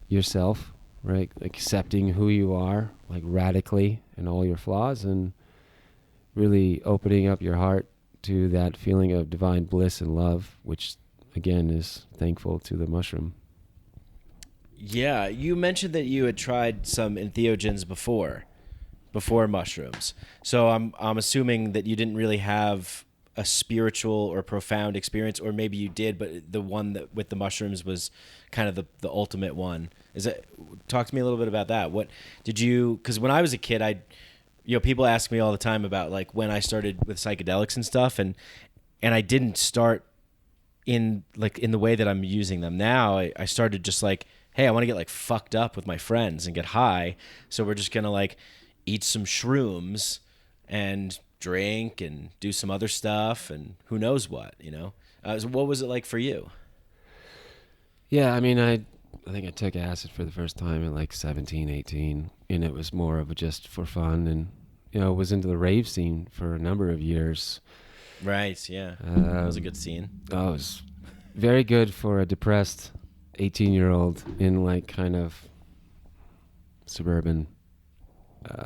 yourself, right? Accepting who you are, like radically, and all your flaws, and really opening up your heart to that feeling of divine bliss and love, which again is thankful to the mushroom. Yeah, you mentioned that you had tried some entheogens before mushrooms. So I'm assuming that you didn't really have a spiritual or profound experience, or maybe you did, but the one that with the mushrooms was kind of the ultimate one. Talk to me a little bit about that. What did you? Because when I was a kid, people ask me all the time about like when I started with psychedelics and stuff, and I didn't start in the way that I'm using them now. I started just like, hey, I want to get like fucked up with my friends and get high, so we're just gonna like eat some shrooms and drink and do some other stuff and who knows what, So what was it like for you? Yeah, I mean, I think I took acid for the first time at like 17, 18, and it was more of just for fun, and was into the rave scene for a number of years. Right, yeah. That was a good scene. Oh, it was very good for a depressed 18-year-old in like kind of suburban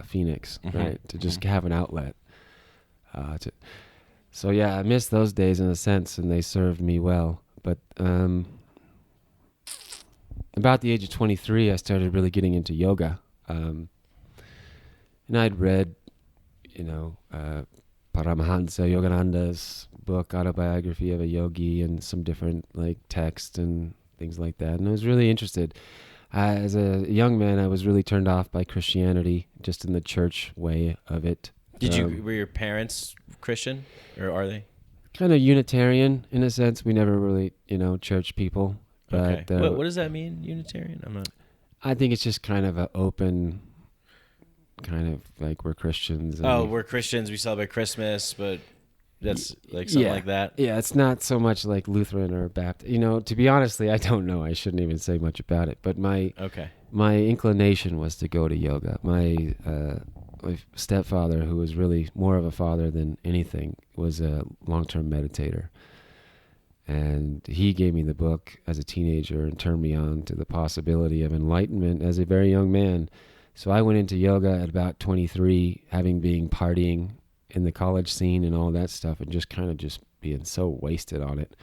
Phoenix, right? To just have an outlet. So yeah, I miss those days in a sense, and they served me well. But about the age of 23, I started really getting into yoga, and I'd read, Paramahansa Yogananda's book, Autobiography of a Yogi, and some different like texts and things like that, and I was really interested. As a young man, I was really turned off by Christianity, just in the church way of it. Were your parents Christian, or are they? Kind of Unitarian in a sense. We never really, church people. But okay. What does that mean, Unitarian? I'm not. I think it's just kind of an open, kind of like we're Christians. We're Christians. We celebrate Christmas, but that's like something like that. Yeah, it's not so much like Lutheran or Baptist. To be honestly, I don't know. I shouldn't even say much about it. But my inclination was to go to yoga. My stepfather, who was really more of a father than anything, was a long-term meditator. And he gave me the book as a teenager and turned me on to the possibility of enlightenment as a very young man. So I went into yoga at about 23, having been partying in the college scene and all that stuff, and just kind of just being so wasted on it.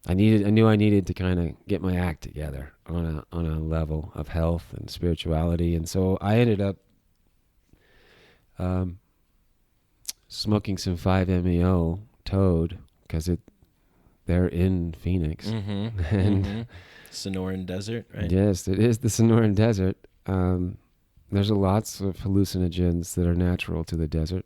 I knew I needed to kind of get my act together on a level of health and spirituality, and so I ended up smoking some 5-MeO toad because they're in Phoenix. And Sonoran Desert, right? Yes, it is the Sonoran Desert. There's lots of hallucinogens that are natural to the desert.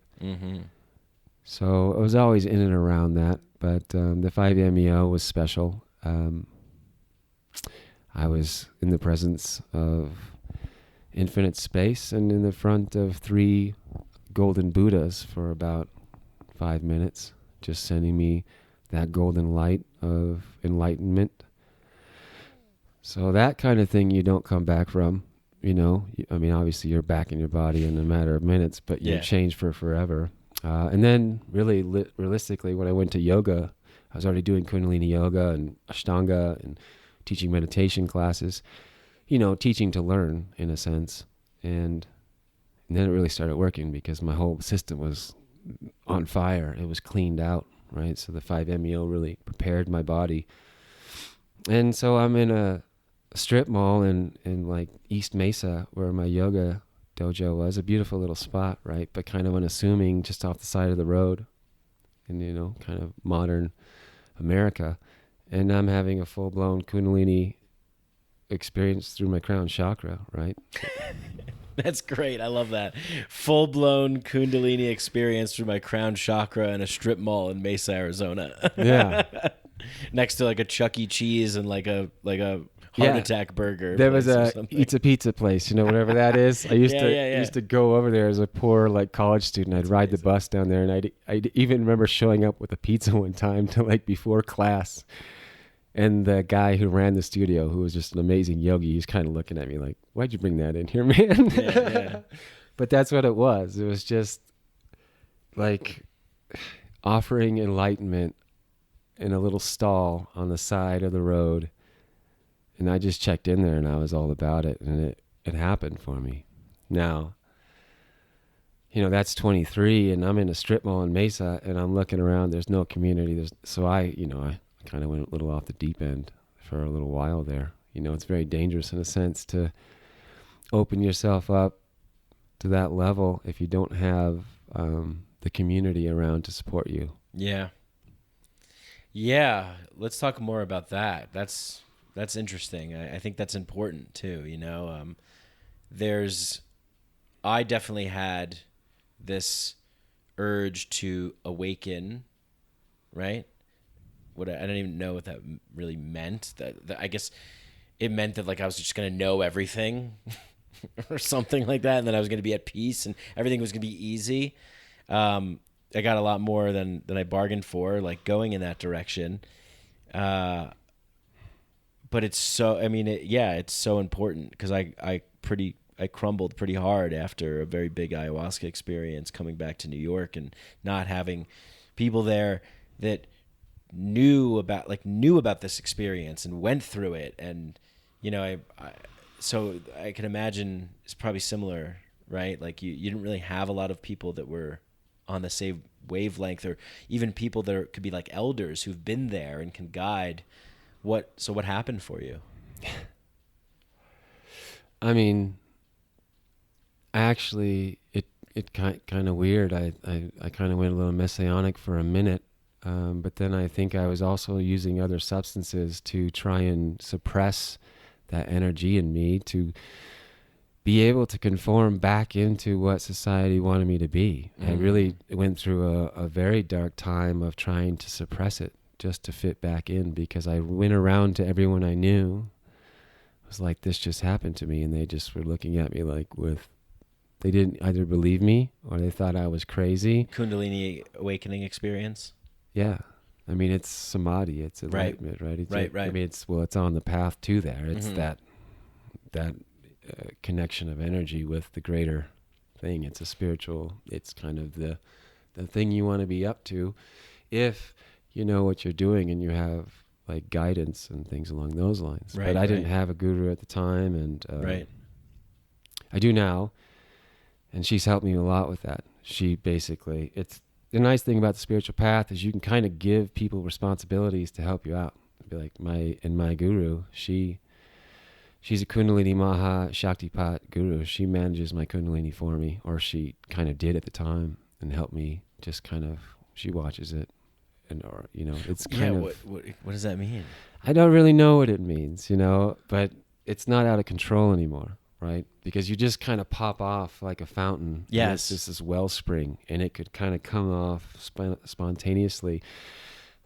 So I was always in and around that, but the 5-MeO was special. I was in the presence of infinite space and in the front of 3 golden Buddhas for about 5 minutes, just sending me that golden light of enlightenment. So that kind of thing you don't come back from, I mean, obviously you're back in your body in a matter of minutes, but you're changed for forever. And then really realistically, when I went to yoga, I was already doing Kundalini yoga and Ashtanga and teaching meditation classes, teaching to learn in a sense. And then it really started working because my whole system was on fire. It was cleaned out, right? So the 5-MeO really prepared my body. And so I'm in a strip mall in like East Mesa where my yoga dojo was, a beautiful little spot, right? But kind of unassuming, just off the side of the road in, kind of modern America. And I'm having a full-blown Kundalini experience through my crown chakra, right? That's great. I love that. Full-blown Kundalini experience through my crown chakra in a strip mall in Mesa, Arizona. Yeah. Next to like a Chuck E. Cheese and like a heart attack burger. There was a Eats a Pizza place, whatever that is. I used to go over there as a poor college student. I'd ride the bus down there, and I'd even remember showing up with a pizza one time to before class. And the guy who ran the studio, who was just an amazing yogi, he's kind of looking at me like, "Why'd you bring that in here, man?" Yeah. But that's what it was. It was just like offering enlightenment in a little stall on the side of the road. And I just checked in there and I was all about it. And it happened for me. Now, that's 23 and I'm in a strip mall in Mesa and I'm looking around. There's no community. So I kind of went a little off the deep end for a little while there. It's very dangerous in a sense to open yourself up to that level if you don't have the community around to support you. Yeah. Yeah. Let's talk more about that. That's interesting. I think that's important too. I definitely had this urge to awaken, right? I don't even know what that really meant. That I guess it meant that I was just going to know everything or something like that. And then I was going to be at peace and everything was going to be easy. I got a lot more than I bargained for, going in that direction. But it's so, it's so important because I crumbled pretty hard after a very big ayahuasca experience coming back to New York and not having people there that knew about this experience and went through it. And, so I can imagine it's probably similar, right? You didn't really have a lot of people that were on the same wavelength or even people that could be elders who've been there and can guide. What happened for you? Actually, it kind of weird. I kind of went a little messianic for a minute, but then I think I was also using other substances to try and suppress that energy in me to be able to conform back into what society wanted me to be. Mm-hmm. I really went through a very dark time of trying to suppress it just to fit back in because I went around to everyone I knew. It was like, this just happened to me. And they just were looking at me they didn't either believe me or they thought I was crazy. Kundalini awakening experience. Yeah. It's samadhi. It's enlightenment, right? It's right. It's on the path to there. It's that connection of energy with the greater thing. It's a spiritual, it's kind of the thing you want to be up to if you know what you're doing and you have like guidance and things along those lines. Right, but I didn't right. have a guru at the time, and Right. I do now, and she's helped me a lot with that. She basically, it's the nice thing about the spiritual path is you can kind of give people responsibilities to help you out. Be like my guru, she's a Kundalini Maha Shaktipat guru. She manages my Kundalini for me, or she kind of did at the time, and helped me just kind of, she watches it. And, or, you know, it's kind of, what does that mean? I don't really know what it means, you know, but it's not out of control anymore, right? Because you just kind of pop off like a fountain. Yes. And it's just this wellspring, and it could kind of come off spontaneously.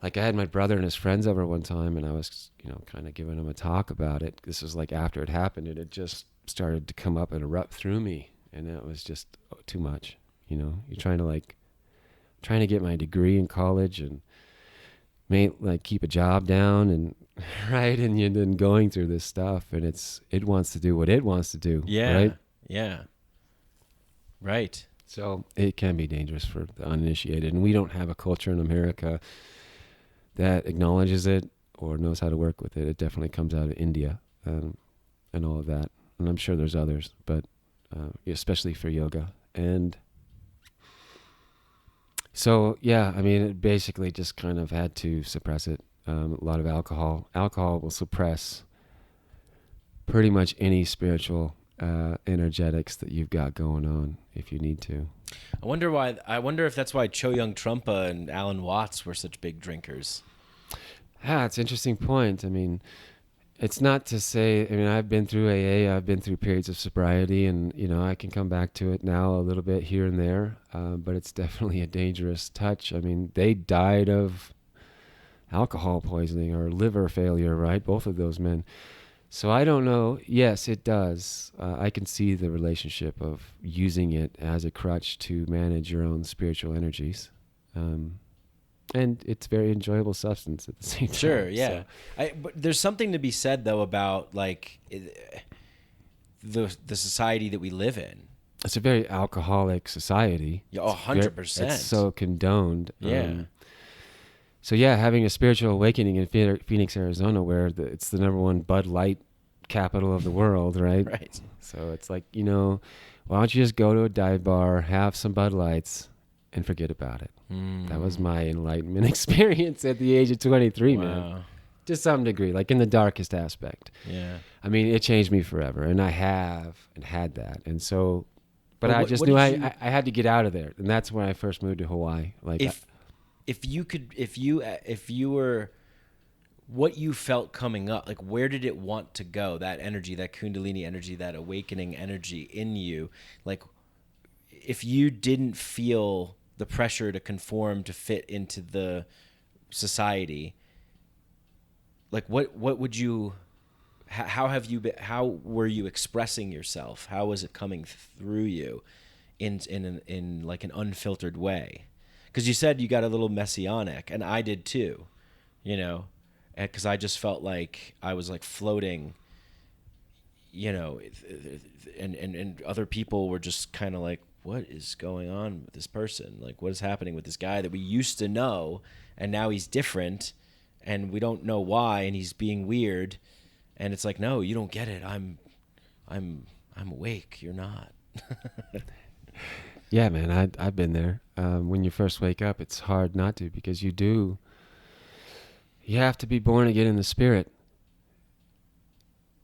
Like I had my brother and his friends over one time, and I was, you know, kind of giving them a talk about it. This was like after it happened, and it just started to come up and erupt through me. And it was just too much, you know. You're trying to get my degree in college and keep a job down, and right, and you're then going through this stuff, and it wants to do what it wants to do. Yeah. Right. Yeah. Right. So it can be dangerous for the uninitiated, and we don't have a culture in America that acknowledges it or knows how to work with it. It definitely comes out of India, and all of that, and I'm sure there's others, but especially for yoga. And so, yeah, I mean, it basically just kind of had to suppress it. A lot of alcohol. Alcohol will suppress pretty much any spiritual energetics that you've got going on if you need to. I wonder if that's why Cho Young Trungpa and Alan Watts were such big drinkers. Yeah, it's an interesting point. I mean, it's not to say, I mean, I've been through AA, I've been through periods of sobriety, and, you know, I can come back to it now a little bit here and there, but it's definitely a dangerous touch. I mean, they died of alcohol poisoning or liver failure, right? Both of those men. So I don't know. Yes, it does. I can see the relationship of using it as a crutch to manage your own spiritual energies. And it's a very enjoyable substance at the same time. Sure, yeah. So. But there's something to be said, though, about like the society that we live in. It's a very alcoholic society. Yeah, 100%. It's so condoned. Yeah. So yeah, having a spiritual awakening in Phoenix, Arizona, where it's the number one Bud Light capital of the world, right? Right. So it's like, you know, why don't you just go to a dive bar, have some Bud Lights, and forget about it. That was my enlightenment experience at the age of 23, man. To some degree, like in the darkest aspect. Yeah. I mean, it changed me forever, and I have and had that. And so, but I just what knew did I had to get out of there. And that's when I first moved to Hawaii. Like, if you were, what you felt coming up, like where did it want to go? That energy, that Kundalini energy, that awakening energy in you, like if you didn't feel the pressure to conform to fit into the society, like what would you, how were you expressing yourself? How was it coming through you in like an unfiltered way? Because you said you got a little messianic, and I did too, you know, because I just felt like I was like floating, you know, and other people were just kind of like, what is going on with this person? Like, what is happening with this guy that we used to know, and now he's different, and we don't know why, and he's being weird, and it's like, no, you don't get it. I'm awake. You're not. yeah, man, I've been there. When you first wake up, it's hard not to, because you have to be born again in the spirit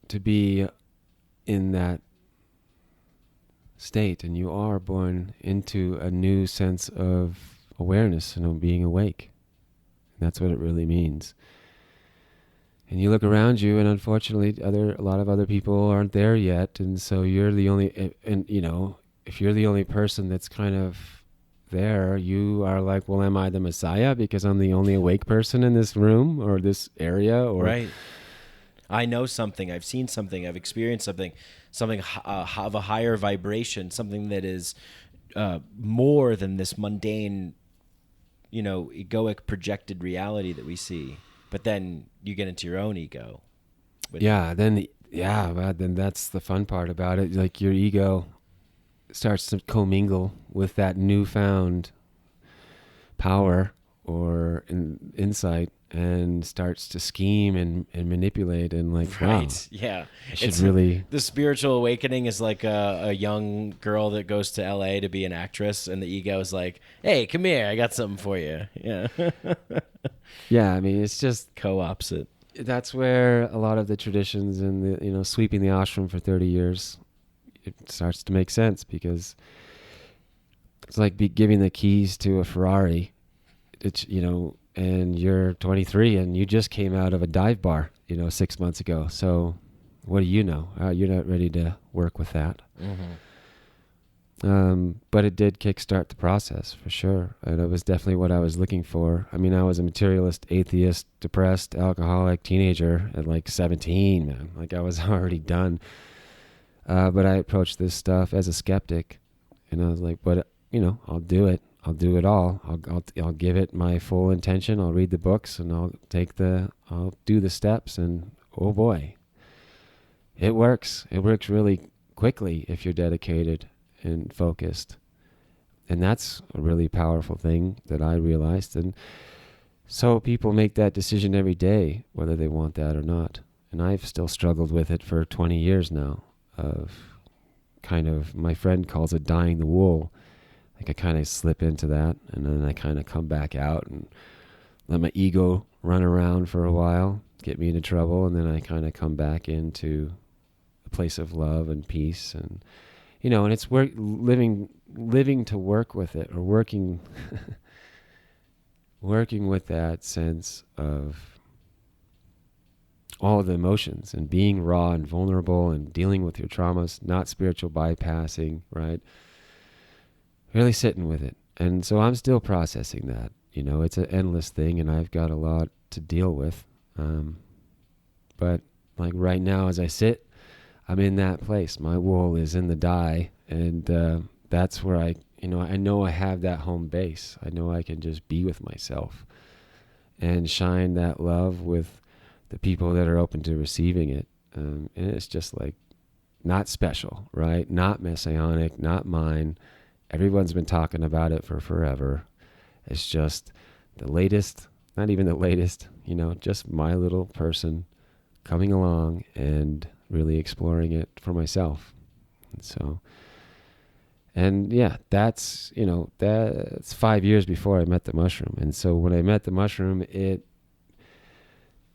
to be in that state, and you are born into a new sense of awareness and of being awake. And that's what it really means. And you look around you, and unfortunately, a lot of other people aren't there yet, and so you're the only. And you know, if you're the only person that's kind of there, you are like, well, am I the Messiah because I'm the only awake person in this room or this area? Or right. I know something. I've seen something. I've experienced something of a higher vibration, something that is more than this mundane, you know, egoic projected reality that we see. But then you get into your own ego. Then that's the fun part about it. Like your ego starts to commingle with that newfound power or insight and starts to scheme and manipulate and like, wow, Yeah. I should really. The spiritual awakening is like a young girl that goes to LA to be an actress, and the ego is like, hey, come here, I got something for you. Yeah. Yeah, I mean, it's just Co-opposite. that's where a lot of the traditions and the, sweeping the ashram for 30 years, it starts to make sense, because it's like giving the keys to a Ferrari. It's, and you're 23 and you just came out of a dive bar, 6 months ago. So what do you know? You're not ready to work with that. But it did kickstart the process for sure. And it was definitely what I was looking for. I mean, I was a materialist, atheist, depressed, alcoholic teenager at like 17, man. Like I was already done. But I approached this stuff as a skeptic, and I was like, but I'll do it. I'll do it all. I'll give it my full intention. I'll read the books and I'll do the steps, and oh boy, it works. It works really quickly if you're dedicated and focused. And that's a really powerful thing that I realized. And so people make that decision every day, whether they want that or not. And I've still struggled with it for 20 years now, of kind of, my friend calls it dyeing the wool. Like I kind of slip into that, and then I kind of come back out and let my ego run around for a while, get me into trouble, and then I kind of come back into a place of love and peace, and and it's living to work with it, or working with that sense of all of the emotions, and being raw and vulnerable and dealing with your traumas, not spiritual bypassing, right? Really sitting with it. And so I'm still processing that. It's an endless thing, and I've got a lot to deal with. But like right now, as I sit, I'm in that place. My wool is in the dye, and that's where I know I have that home base. I know I can just be with myself and shine that love with the people that are open to receiving it. And it's just like not special, right? Not messianic, not mine. Everyone's been talking about it for forever. It's just the latest, not even the latest, just my little person coming along and really exploring it for myself. And so, and yeah, that's 5 years before I met the mushroom. And so when I met the mushroom, it,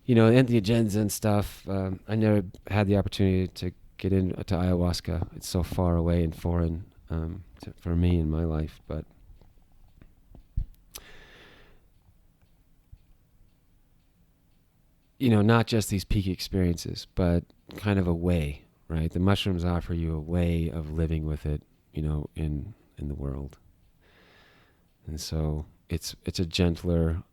and the agendas and stuff, I never had the opportunity to get into ayahuasca. It's so far away and foreign for me in my life, but not just these peak experiences, but kind of a way, right? The mushrooms offer you a way of living with it, in the world. And so it's a gentler,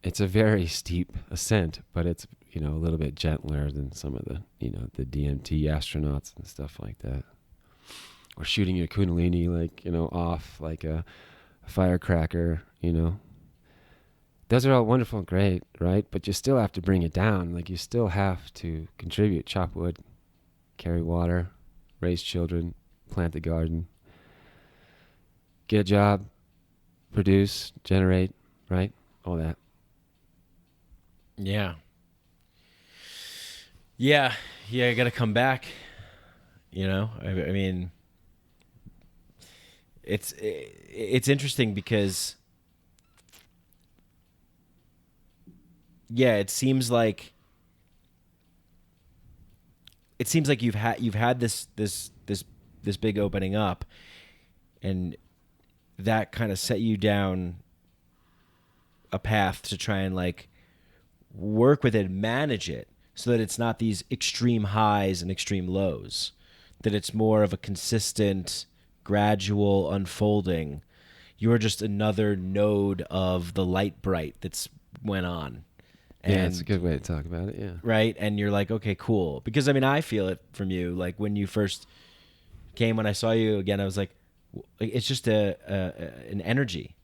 it's a very steep ascent, but it's, a little bit gentler than some of the, the DMT astronauts and stuff like that. Or shooting your kundalini off like a firecracker, Those are all wonderful and great, right? But you still have to bring it down. Like you still have to contribute, chop wood, carry water, raise children, plant the garden, get a job, produce, generate, right? All that. Yeah. Yeah. I got to come back. I mean, it's interesting because, yeah, it seems like you've had this big opening up, and that kind of set you down a path to try and like work with it, manage it, so that it's not these extreme highs and extreme lows, that it's more of a consistent, gradual unfolding. You're just another node of the light bright that's went on. And, yeah, it's a good way to talk about it, yeah. Right? And you're like, okay, cool. Because, I mean, I feel it from you. Like, when you first came, when I saw you again, I was like, it's just an energy.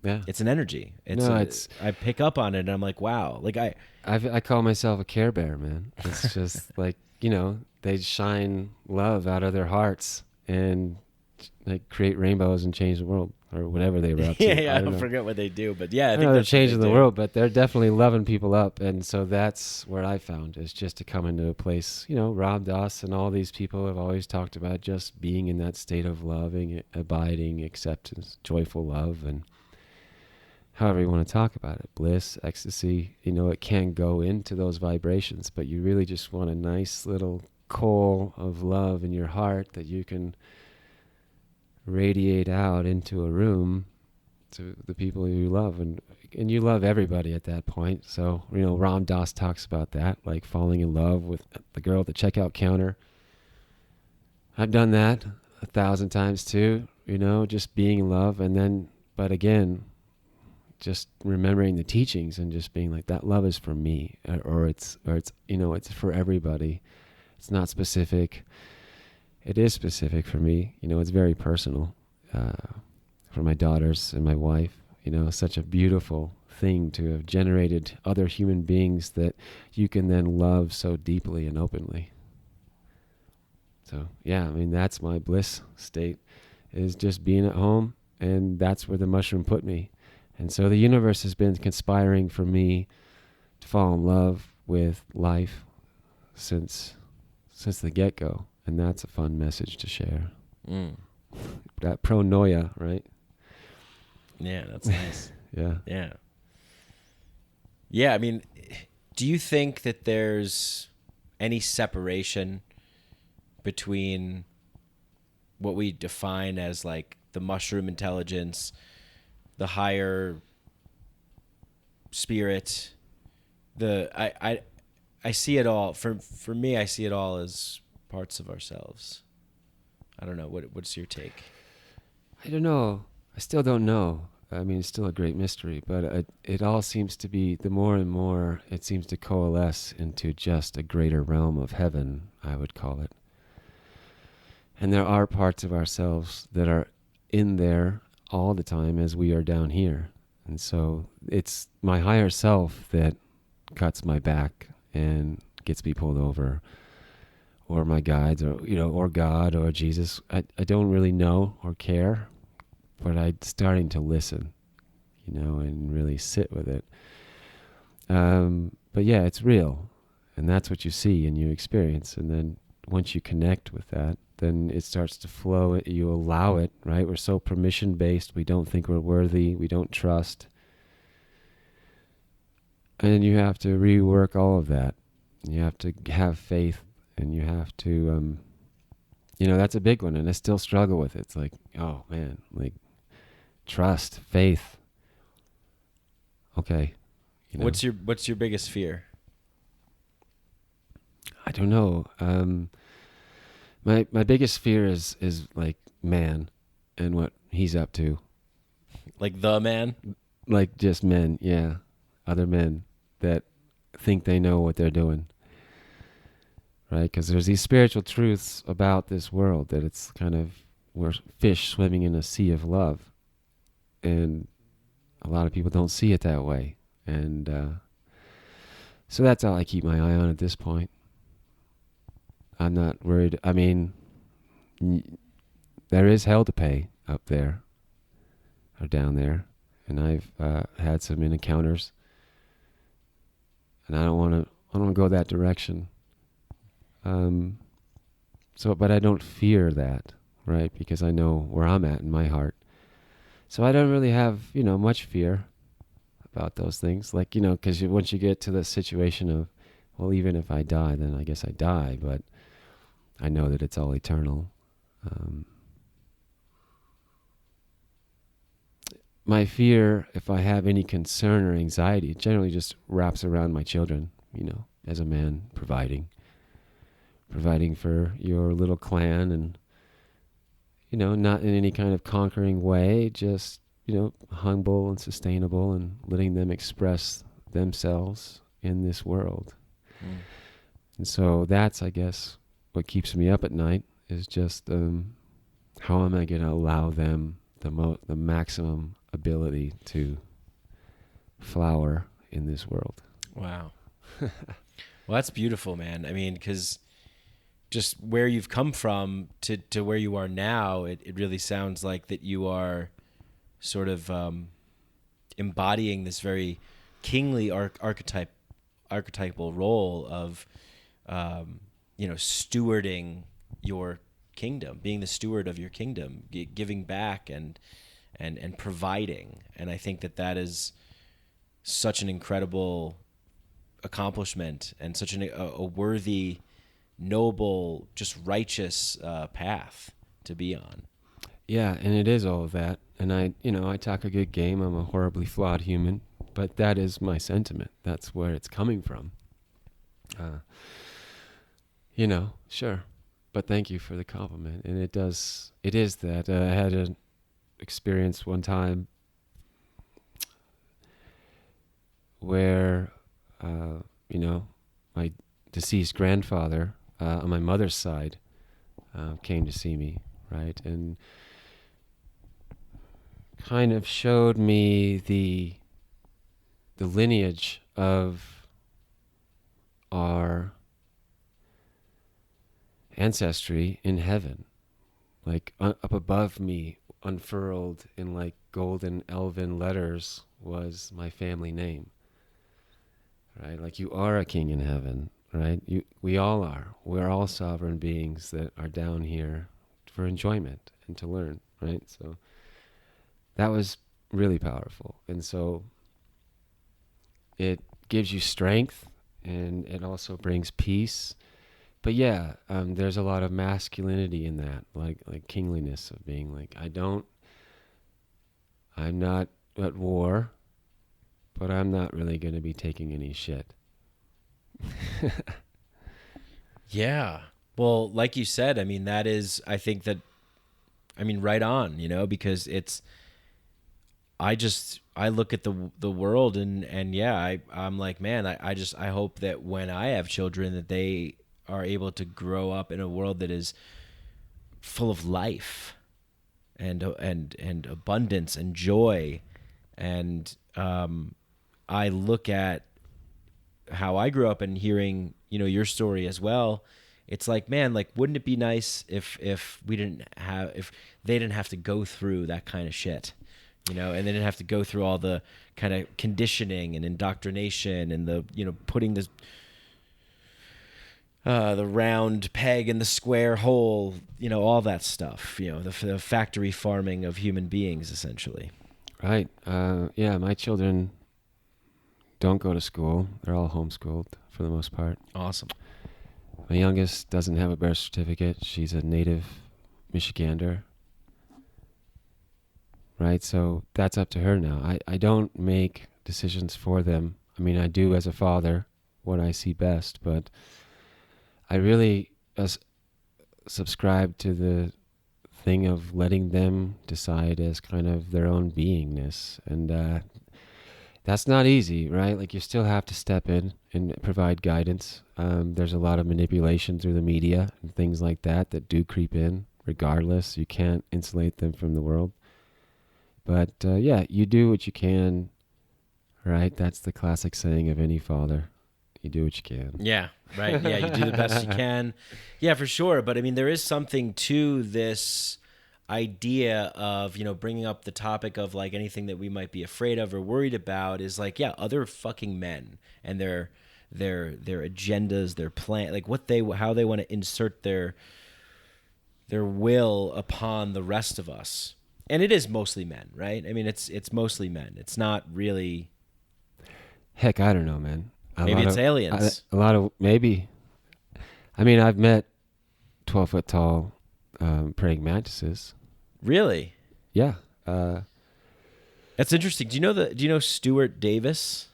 Yeah. It's an energy. I pick up on it, and I'm like, wow. Like, I call myself a Care Bear, man. It's just like, they shine love out of their hearts and like create rainbows and change the world. or whatever they were up to. I don't know. forget what they do, but yeah, I I think know they're that's what changing they the do. world, but they're definitely loving people up. And so that's where I found is just to come into a place, Ram Dass and all these people have always talked about just being in that state of loving, abiding, acceptance, joyful love, and however you want to talk about it, bliss, ecstasy, it can go into those vibrations, but you really just want a nice little coal of love in your heart that you can radiate out into a room to the people you love, and you love everybody at that point. So Ram Dass talks about that, like falling in love with the girl at the checkout counter. I've done that 1,000 times too, just being in love, and then but again just remembering the teachings and just being like, that love is for me, or it's it's for everybody. It's not specific. It is specific for me. It's very personal. For my daughters and my wife, such a beautiful thing to have generated other human beings that you can then love so deeply and openly. So yeah, that's my bliss state, is just being at home, and that's where the mushroom put me. And so the universe has been conspiring for me to fall in love with life since the get-go, and that's a fun message to share. That pronoia, right? Yeah, that's nice. Yeah. Yeah, do you think that there's any separation between what we define as like the mushroom intelligence, the higher spirit, I see it all, for me, I see it all as parts of ourselves. I don't know, what's your take? I don't know. I still don't know. It's still a great mystery, but it all seems to be, the more and more, it seems to coalesce into just a greater realm of heaven, I would call it. And there are parts of ourselves that are in there all the time as we are down here. And so it's my higher self that cuts my back and gets me pulled over, or my guides, or God, or Jesus. I don't really know or care, but I'm starting to listen, and really sit with it. But yeah, it's real, and that's what you see and you experience. And then once you connect with that, then it starts to flow. You allow it, right? We're so permission-based. We don't think we're worthy. We don't trust. And you have to rework all of that. You have to have faith, and you have to, that's a big one. And I still struggle with it. It's like, oh man, like, trust, faith. Okay. What's your biggest fear? I don't know. My biggest fear is like man and what he's up to. Like the man? Like just men, yeah. Other men that think they know what they're doing. Right? Because there's these spiritual truths about this world that it's kind of, we're fish swimming in a sea of love. And a lot of people don't see it that way. And so that's all I keep my eye on at this point. I'm not worried. There is hell to pay up there or down there. And I've had some encounters. And I don't want to go that direction. But I don't fear that, right? Because I know where I'm at in my heart. So I don't really have, much fear about those things. Like, because once you get to the situation of, well, even if I die, then I guess I die. But I know that it's all eternal. My fear, if I have any concern or anxiety, it generally just wraps around my children, as a man providing for your little clan, and not in any kind of conquering way, just humble and sustainable, and letting them express themselves in this world. And so that's, I guess, what keeps me up at night, is just how am I going to allow them the maximum ability to flower in this world. Wow. Well, that's beautiful, man. Because just where you've come from to where you are now, it really sounds like that you are sort of embodying this very kingly archetypal role of stewarding your kingdom, being the steward of your kingdom, giving back and providing. And I think that is such an incredible accomplishment and such a worthy, noble, just righteous path to be on. Yeah, and it is all of that. And I talk a good game. I'm a horribly flawed human, but that is my sentiment. That's where it's coming from. Sure. But thank you for the compliment. And it is that. I had an experience one time where, my deceased grandfather on my mother's side came to see me, right? And kind of showed me the lineage of our ancestry in heaven, like up above me, unfurled in like golden elven letters, was my family name, right? Like, you are a king in heaven, right? We all are. We're all sovereign beings that are down here for enjoyment and to learn, right? So that was really powerful. And so it gives you strength, and it also brings peace. But yeah, there's a lot of masculinity in that, like kingliness of being like, I'm not at war, but I'm not really going to be taking any shit. Yeah. Well, like you said, I mean, right on, because I look at the world and yeah, I'm like, man, I hope that when I have children that they are able to grow up in a world that is full of life and abundance and joy. And I look at how I grew up and hearing, your story as well. It's like, man, like, wouldn't it be nice if they didn't have to go through that kind of shit, and they didn't have to go through all the kind of conditioning and indoctrination and the, putting this, the round peg in the square hole, all that stuff, the factory farming of human beings, essentially. Right. Yeah, my children don't go to school. They're all homeschooled for the most part. Awesome. My youngest doesn't have a birth certificate. She's a native Michigander. Right, so that's up to her now. I don't make decisions for them. I mean, I do as a father what I see best, but I really subscribe to the thing of letting them decide as kind of their own beingness. And that's not easy, right? Like, you still have to step in and provide guidance. There's a lot of manipulation through the media and things like that do creep in regardless. You can't insulate them from the world. But yeah, you do what you can, right? That's the classic saying of any father. You do what you can. Yeah, right. Yeah, you do the best you can. Yeah, for sure. But I mean, there is something to this idea of, bringing up the topic of like anything that we might be afraid of or worried about is like, yeah, other fucking men and their agendas, their plan, like how they want to insert their will upon the rest of us. And it is mostly men, right? I mean, it's mostly men. It's not really. Heck, I don't know, man. Maybe it's aliens. Maybe. I mean, I've met 12-foot tall praying mantises. Really? Yeah. That's interesting. Do you know Stuart Davis?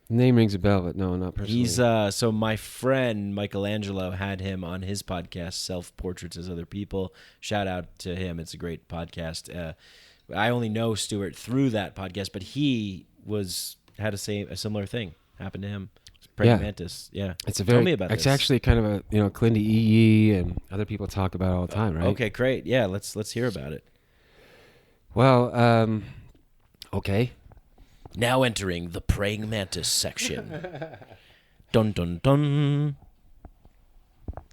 Name rings a bell, but no, not personally. He's so my friend Michelangelo had him on his podcast, Self Portraits as Other People. Shout out to him. It's a great podcast. I only know Stuart through that podcast, but he had a similar thing happen to him. Praying mantis. Yeah. Tell me about this. It's actually kind of a Clint E. and other people talk about it all the time, right? Okay, great. Yeah, let's hear about it. Well, okay. Now entering the praying mantis section. Dun dun dun.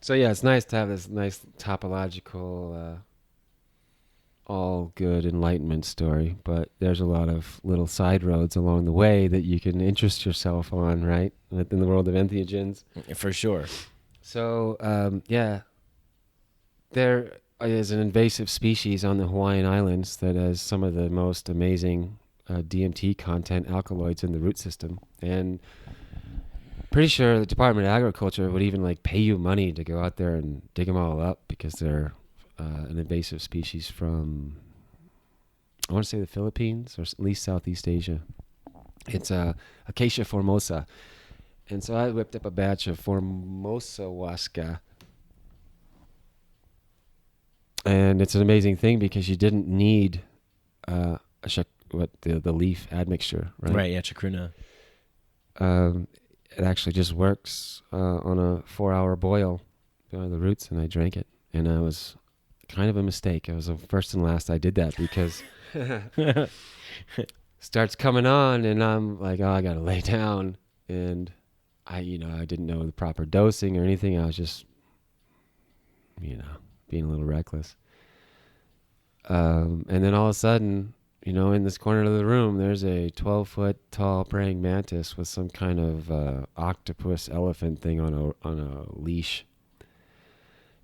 So yeah, it's nice to have this nice topological all good enlightenment story, but there's a lot of little side roads along the way that you can interest yourself on, right? Within the world of entheogens. For sure. So, there is an invasive species on the Hawaiian Islands that has some of the most amazing DMT content alkaloids in the root system. And pretty sure the Department of Agriculture would even like pay you money to go out there and dig them all up because they're an invasive species from, I want to say the Philippines or at least Southeast Asia. It's Acacia formosa. And so I whipped up a batch of Formosa Huasca. And it's an amazing thing because you didn't need the leaf admixture, right? Right, yeah, chacruna. It actually just works on a 4-hour boil on the roots, and I drank it. And I was kind of a mistake. I was the first and last I did that because starts coming on, and I'm like, oh, I got to lay down. And I didn't know the proper dosing or anything. I was just, being a little reckless. And then all of a sudden, in this corner of the room, there's a 12-foot tall praying mantis with some kind of octopus elephant thing on a leash.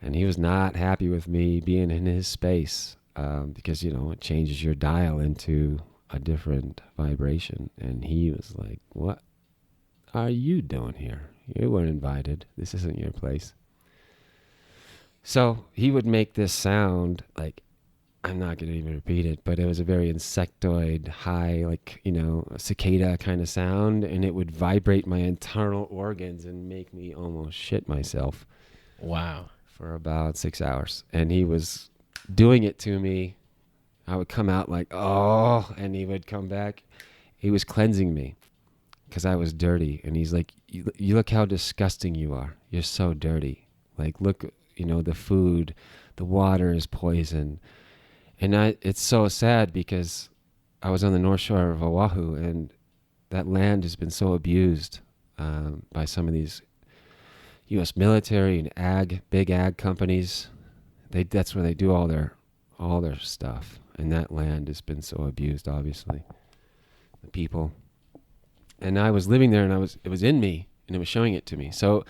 And he was not happy with me being in his space because, it changes your dial into a different vibration. And he was like, what are you doing here? You weren't invited. This isn't your place. So he would make this sound like, I'm not going to even repeat it, but it was a very insectoid, high, like, a cicada kind of sound, and it would vibrate my internal organs and make me almost shit myself. Wow. For about 6 hours. And he was doing it to me. I would come out like, oh, and he would come back. He was cleansing me because I was dirty. And he's like, you look how disgusting you are. You're so dirty. Like, look, the food, the water is poison. And it's so sad because I was on the North Shore of Oahu, and that land has been so abused by some of these U.S. military and big ag companies. That's where they do all their stuff, and that land has been so abused. Obviously, the people. And I was living there, and it was in me, and it was showing it to me. So,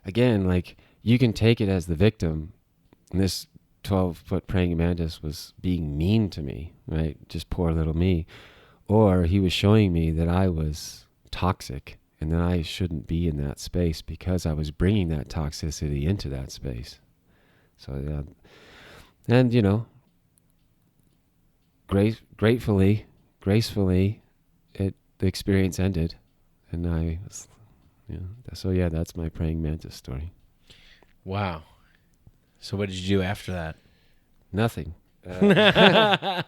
again, like, you can take it as the victim. And this 12-foot praying mantis was being mean to me, right? Just poor little me. Or he was showing me that I was toxic and that I shouldn't be in that space because I was bringing that toxicity into that space. So, and, gracefully, the experience ended. And I was, so yeah, that's my praying mantis story. Wow. So what did you do after that? Nothing. No,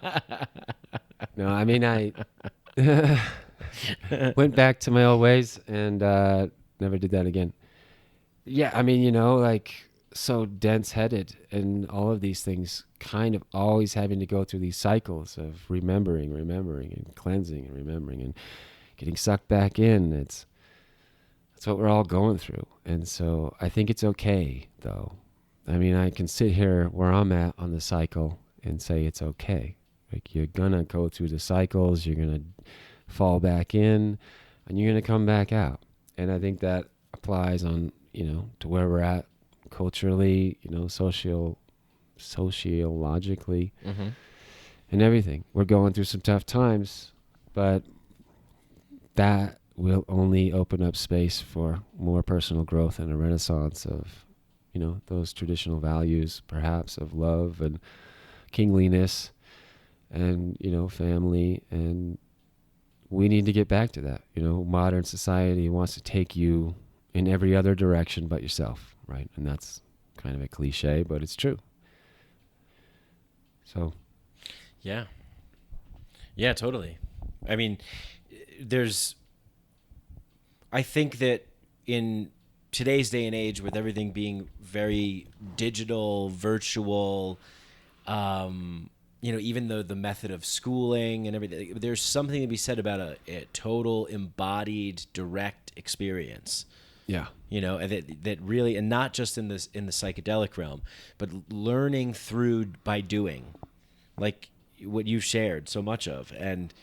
I mean, I went back to my old ways and never did that again. Yeah, I mean, like, so dense-headed and all of these things kind of always having to go through these cycles of remembering and cleansing and remembering and getting sucked back in. That's what we're all going through. And so I think it's okay, though. I mean, I can sit here where I'm at on the cycle and say it's okay. Like, you're going to go through the cycles, you're going to fall back in, and you're going to come back out. And I think that applies on, to where we're at culturally, sociologically, and everything. We're going through some tough times, but that will only open up space for more personal growth and a renaissance of, those traditional values, perhaps, of love and kingliness and, family. And we need to get back to that. Modern society wants to take you in every other direction but yourself, right? And that's kind of a cliche, but it's true. So. Yeah. Yeah, totally. I mean, I think that in today's day and age, with everything being very digital, virtual, even though the method of schooling and everything, there's something to be said about a total embodied, direct experience. Yeah. That really, and not just in the psychedelic realm, but learning by doing. like what you've shared so much of, and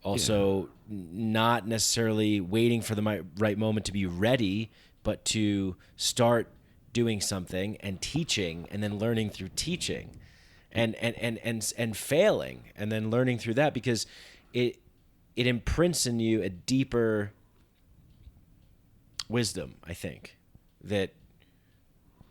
also not necessarily waiting for the right moment to be ready, but to start doing something and teaching, and then learning through teaching, and failing, and then learning through that, because it imprints in you a deeper wisdom, I think, that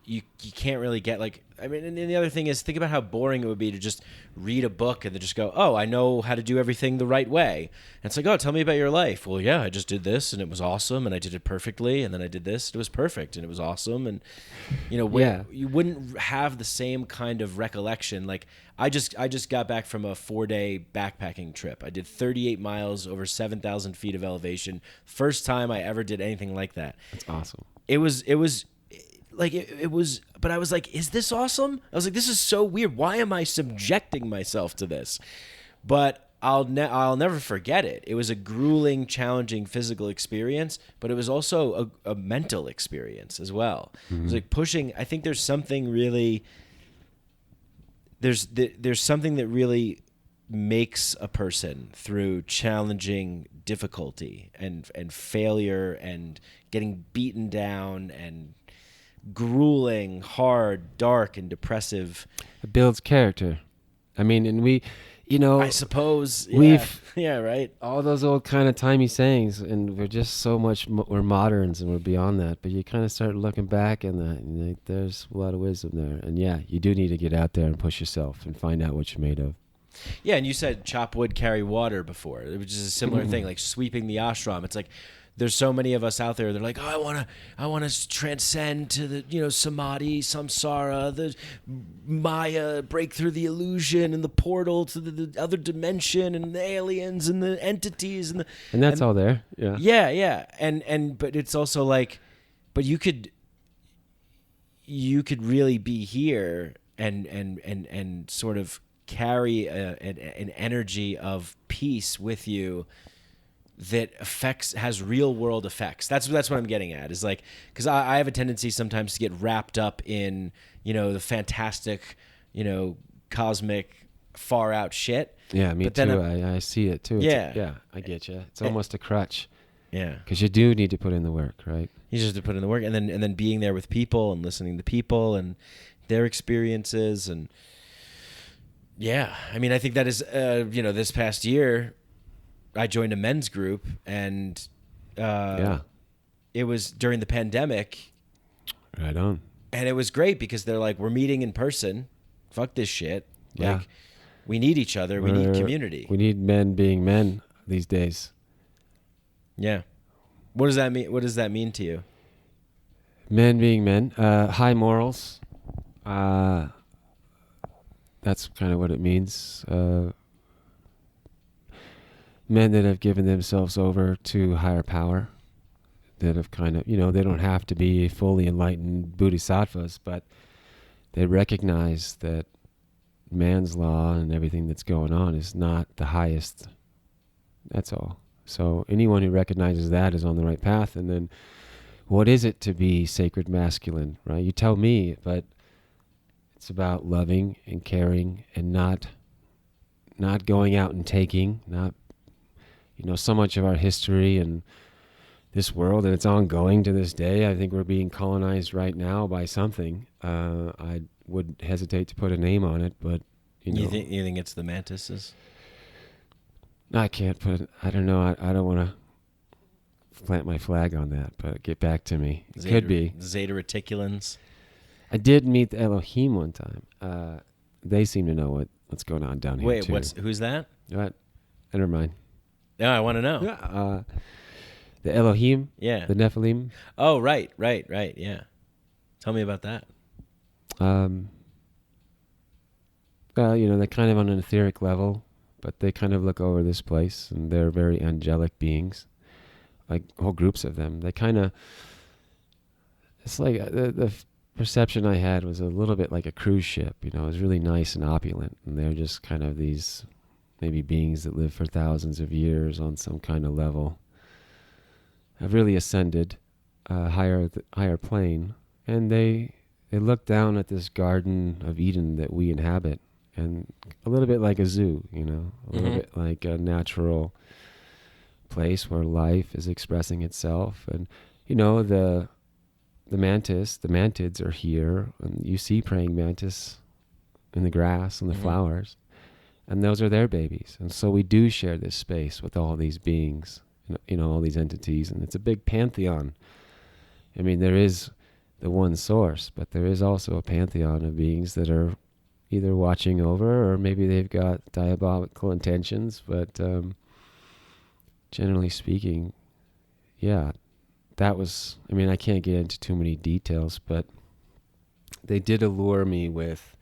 you can't really get. Like, I mean, and the other thing is, think about how boring it would be to just read a book and then just go, oh, I know how to do everything the right way. And it's like, oh, tell me about your life. Well, yeah, I just did this and it was awesome and I did it perfectly, and then I did this, it was perfect and it was awesome. And you wouldn't have the same kind of recollection. Like, I just got back from a 4-day backpacking trip. I did 38 miles over 7,000 feet of elevation. First time I ever did anything like that. That's awesome. It was like, it was, but I was like, is this awesome? I was like, this is so weird. Why am I subjecting myself to this? But I'll never forget it. It was a grueling, challenging physical experience, but it was also a mental experience as well. It was like pushing. I think there's something really, there's something that really makes a person through challenging difficulty and failure and getting beaten down and grueling, hard, dark, and depressive. It builds character. I mean, and we, I suppose we've right. All those old kind of timey sayings, and we're just so much we're moderns and we're beyond that. But you kind of start looking back and like, there's a lot of wisdom there. And yeah, you do need to get out there and push yourself and find out what you're made of. Yeah, and you said chop wood, carry water before, which is a similar thing, like sweeping the ashram. It's like, there's so many of us out there. They're like, oh, I want to transcend to the, samadhi, samsara, the Maya, break through the illusion and the portal to the other dimension and the aliens and the entities and that's all there. Yeah. Yeah. But it's also like, but you could really be here and sort of carry an energy of peace with you that has real world effects. That's what I'm getting at, is like, because I have a tendency sometimes to get wrapped up in, the fantastic, cosmic, far out shit. Yeah, me too. I see it too. Yeah. I get you. It's almost a crutch. Yeah. Because you do need to put in the work, right? You just have to put in the work, and then being there with people and listening to people and their experiences. And yeah, I mean, I think that is, this past year, I joined a men's group, and it was during the pandemic. Right on. And it was great because they're like, we're meeting in person. Fuck this shit. Yeah. Like, we need each other. We need community. We need men being men these days. Yeah. What does that mean? What does that mean to you? Men being men. High morals. That's kind of what it means. Men that have given themselves over to higher power, that have kind of, they don't have to be fully enlightened bodhisattvas, but they recognize that man's law and everything that's going on is not the highest. That's all. So anyone who recognizes that is on the right path. And then what is it to be sacred masculine, right? You tell me, but it's about loving and caring and not going out and taking, not, so much of our history and this world, and it's ongoing to this day. I think we're being colonized right now by something. I would hesitate to put a name on it, but you think it's the mantises? I can't put. I don't know. I don't want to plant my flag on that, but get back to me. It could be Zeta Reticulans. I did meet the Elohim one time. They seem to know what's going on down here. Wait, too. Who's that? What? Never mind. No, I want to know. The Elohim. Yeah. The Nephilim. Oh, right. Yeah. Tell me about that. Well, they're kind of on an etheric level, but they kind of look over this place, and they're very angelic beings, like whole groups of them. They kind of, it's like the perception I had was a little bit like a cruise ship. It was really nice and opulent, and they're just kind of these maybe beings that live for thousands of years on some kind of level. Have really ascended a higher plane, and they look down at this Garden of Eden that we inhabit, and a little bit like a zoo, a little bit like a natural place where life is expressing itself. And the mantids are here, and you see praying mantis in the grass and the flowers, and those are their babies. And so we do share this space with all these beings, all these entities, and it's a big pantheon. I mean, there is the one source, but there is also a pantheon of beings that are either watching over, or maybe they've got diabolical intentions. But generally speaking, yeah, that was, I can't get into too many details, but they did allure me with,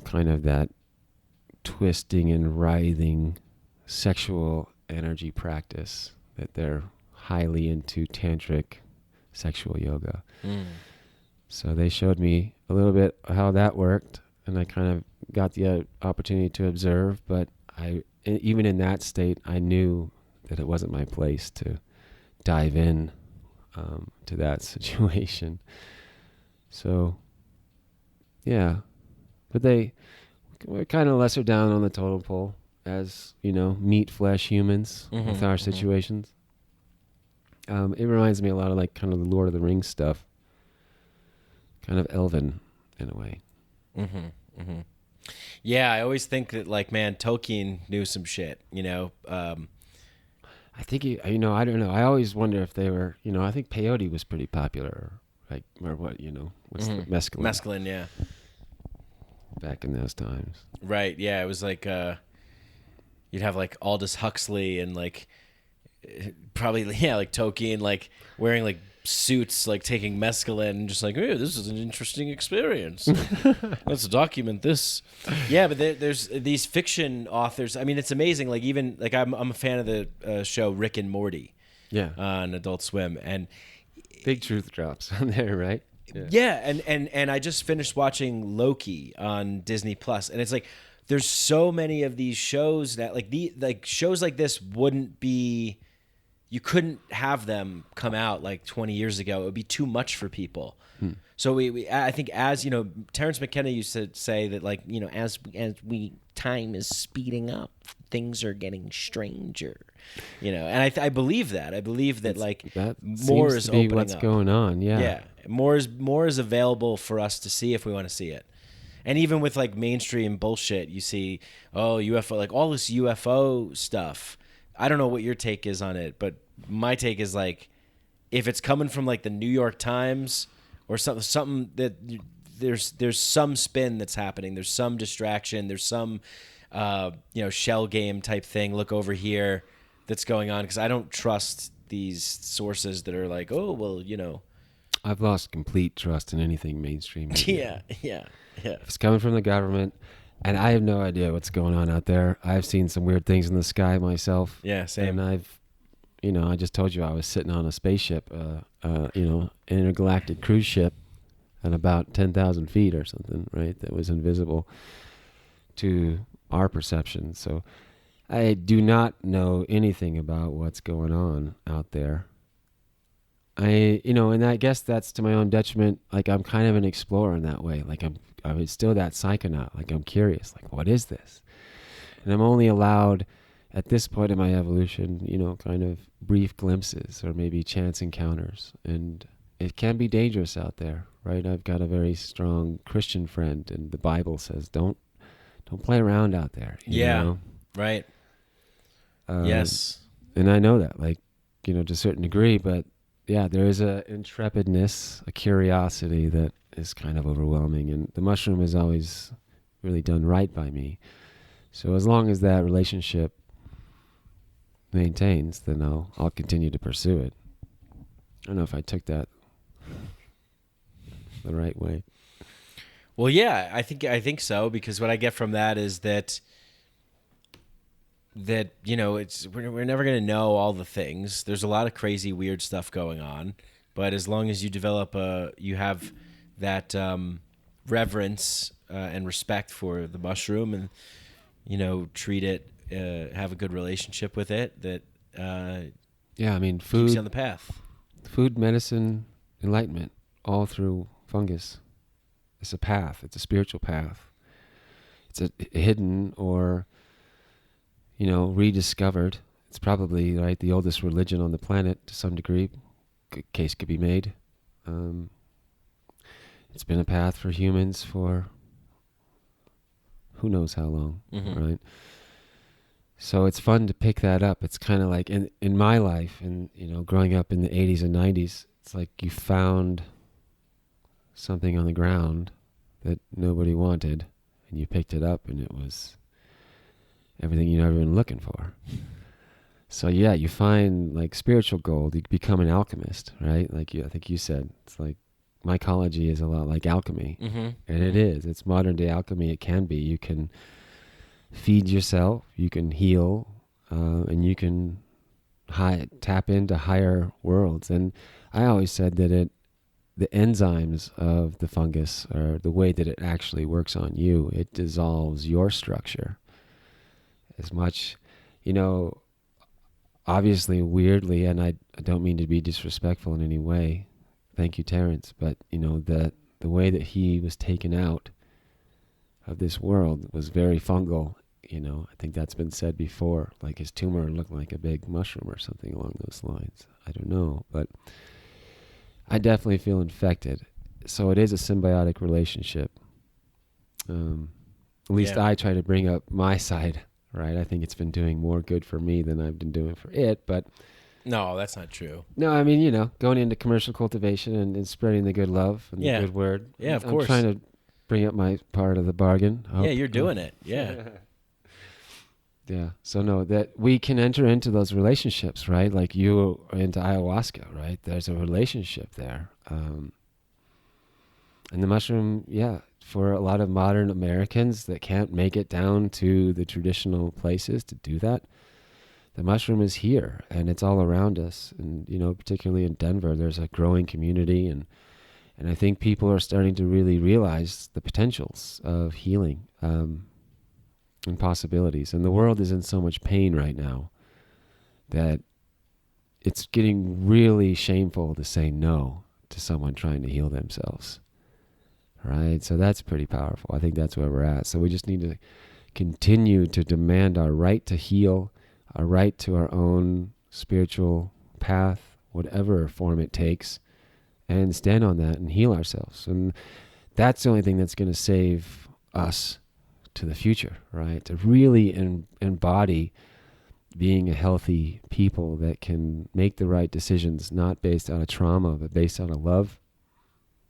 kind of that twisting and writhing sexual energy practice that they're highly into, tantric sexual yoga. So they showed me a little bit how that worked, and I kind of got the opportunity to observe, but even in that state, I knew that it wasn't my place to dive in to that situation. So, yeah. But they were kind of lesser down on the totem pole as, meat, flesh humans with our situations. It reminds me a lot of like kind of the Lord of the Rings stuff. Kind of elven in a way. Yeah, I always think that, like, man, Tolkien knew some shit, I think I don't know. I always wonder if they were, I think peyote was pretty popular, like, or what, what's the mescaline? Mescaline, yeah. Back in those times. Right, yeah, it was like, you'd have, like, Aldous Huxley and, like, probably, yeah, like Tolkien, like, wearing, like, suits, like, taking mescaline and just like, hey, this is an interesting experience. Let's document this. Yeah, but there's these fiction authors. I mean, it's amazing. Like, even, like, I'm a fan of the show Rick and Morty. Yeah. On Adult Swim. And big truth drops on there, right? Yeah, and I just finished watching Loki on Disney Plus, and it's like there's so many of these shows that like shows like this wouldn't be, you couldn't have them come out like 20 years ago. It would be too much for people. So I think, as Terrence McKenna used to say that, like, as time is speeding up, things are getting stranger. And I believe that. I believe that that more is opening what's up. Going on. Yeah. Yeah. More is available for us to see if we want to see it. And even with like mainstream bullshit, you see, UFO, like all this UFO stuff. I don't know what your take is on it, but my take is, like, if it's coming from like the New York Times or something that there's some spin that's happening. There's some distraction. There's some shell game type thing. Look over here, that's going on, because I don't trust these sources that are like, oh well, I've lost complete trust in anything mainstream media. Yeah. If it's coming from the government, and I have no idea what's going on out there. I've seen some weird things in the sky myself. Yeah, same. And I just told you I was sitting on a spaceship, an intergalactic cruise ship at about 10,000 feet or something, right? That was invisible to our perception. So I do not know anything about what's going on out there. And I guess that's to my own detriment. Like, I'm kind of an explorer in that way. Like, I'm still that psychonaut. Like, I'm curious. Like, what is this? And I'm only allowed, at this point in my evolution, kind of brief glimpses or maybe chance encounters. And it can be dangerous out there, right? I've got a very strong Christian friend, and the Bible says, don't play around out there. You know? Right. Yes. And I know that, like, to a certain degree, but yeah, there is a intrepidness, a curiosity that is kind of overwhelming, and the mushroom has always really done right by me. So as long as that relationship maintains, then I'll continue to pursue it. I don't know if I took that the right way. Well, yeah, I think so, because what I get from that is that it's we're never going to know all the things. There's a lot of crazy, weird stuff going on, but as long as you develop you have that reverence and respect for the mushroom, and treat it, have a good relationship with it, that food, keeps you on the path. Food, medicine, enlightenment, all through fungus. It's a path. It's a spiritual path. It's a hidden or, rediscovered. It's probably, right, the oldest religion on the planet to some degree. Case could be made. It's been a path for humans for who knows how long, right? So it's fun to pick that up. It's kind of like in my life, and growing up in the 80s and 90s, it's like you found something on the ground that nobody wanted, and you picked it up, and it was everything you've ever been looking for. So yeah, you find like spiritual gold. You become an alchemist, right? Like I think you said, it's like mycology is a lot like alchemy, and it is. It's modern day alchemy. It can be. You can feed yourself, you can heal, and you can tap into higher worlds. And I always said that the enzymes of the fungus, or the way that it actually works on you, it dissolves your structure as much, obviously weirdly, and I don't mean to be disrespectful in any way. Thank you, Terrence. But, the way that he was taken out of this world was very fungal. I think that's been said before, like his tumor looked like a big mushroom or something along those lines. I don't know, but I definitely feel infected. So it is a symbiotic relationship. At least I try to bring up my side, right? I think it's been doing more good for me than I've been doing for it, but... No, that's not true. No, I mean, going into commercial cultivation and spreading the good love and the good word. Yeah, of course. I'm trying to bring up my part of the bargain. Yeah, you're doing it. Yeah. Yeah. So no, that we can enter into those relationships, right? Like you are into ayahuasca, right? There's a relationship there. And the mushroom, for a lot of modern Americans that can't make it down to the traditional places to do that, the mushroom is here and it's all around us. And, particularly in Denver, there's a growing community, and I think people are starting to really realize the potentials of healing, and possibilities. And the world is in so much pain right now that it's getting really shameful to say no to someone trying to heal themselves. Right? So that's pretty powerful. I think that's where we're at. So we just need to continue to demand our right to heal, our right to our own spiritual path, whatever form it takes, and stand on that and heal ourselves. And that's the only thing that's going to save us to the future, right? To really embody being a healthy people that can make the right decisions, not based on a trauma, but based on a love.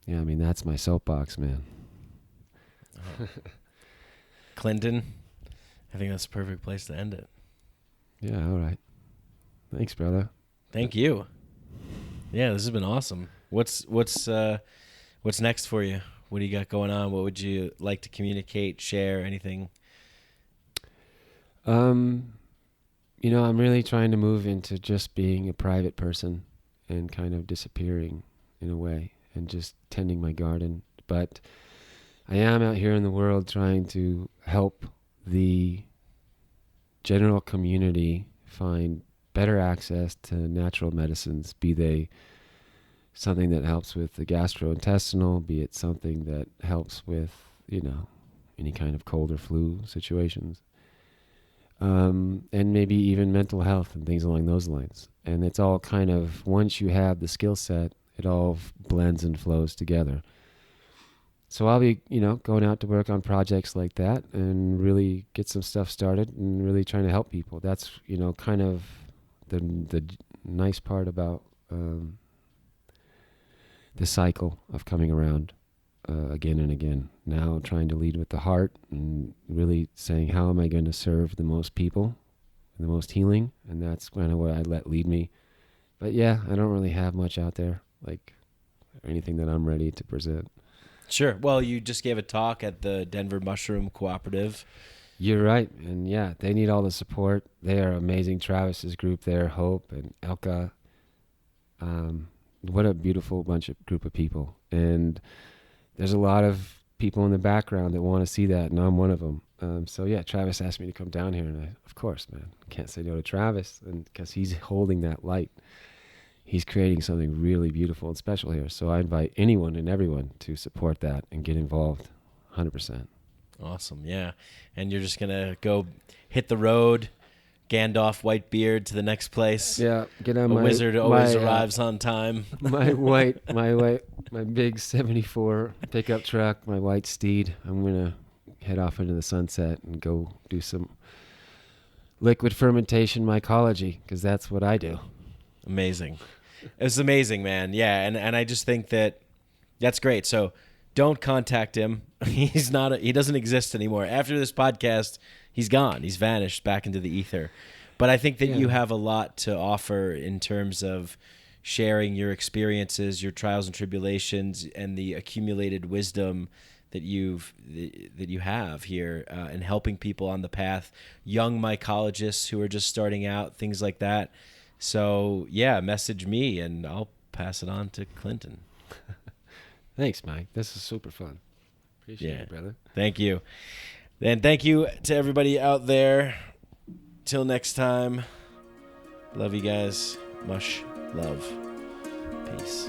Yeah, I mean, that's my soapbox, man. Clinton, I think that's the perfect place to end it. Yeah, all right. Thanks, brother. Thank you. Yeah, this has been awesome. What's next for you? What do you got going on? What would you like to communicate, share, anything? I'm really trying to move into just being a private person and kind of disappearing in a way and just tending my garden. But I am out here in the world trying to help the general community find better access to natural medicines, be they something that helps with the gastrointestinal, be it something that helps with, any kind of cold or flu situations. And maybe even mental health and things along those lines. And it's all kind of, once you have the skill set, it all blends and flows together. So I'll be, going out to work on projects like that and really get some stuff started and really trying to help people. That's, kind of the nice part about the cycle of coming around again and again. Now trying to lead with the heart and really saying, how am I going to serve the most people, the most healing? And that's kind of what I let lead me. But yeah, I don't really have much out there, like anything that I'm ready to present. Sure. Well, you just gave a talk at the Denver Mushroom Cooperative. You're right. And yeah, they need all the support. They are amazing. Travis's group there, Hope and Elka. What a beautiful group of people. And there's a lot of people in the background that want to see that, and I'm one of them. So yeah, Travis asked me to come down here, and of course, man, can't say no to Travis, and because he's holding that light. he's creating something really beautiful and special here. So I invite anyone and everyone to support that and get involved 100%. Awesome, yeah. And you're just going to go hit the road, Gandalf Whitebeard to the next place. Yeah, get on A my wizard always my, arrives on time. my big 74 pickup truck, my white steed. I'm going to head off into the sunset and go do some liquid fermentation mycology, because that's what I do. Amazing. It's amazing, man. Yeah, and I just think that's great. So don't contact him. He doesn't exist anymore. After this podcast, he's gone. He's vanished back into the ether. But I think that you have a lot to offer in terms of sharing your experiences, your trials and tribulations, and the accumulated wisdom that you have here, and helping people on the path, young mycologists who are just starting out, things like that. So yeah, message me and I'll pass it on to Clinton. Thanks, Mike. This is super fun. Appreciate it, brother. Thank you. And thank you to everybody out there. Till next time. Love you guys. Much love. Peace.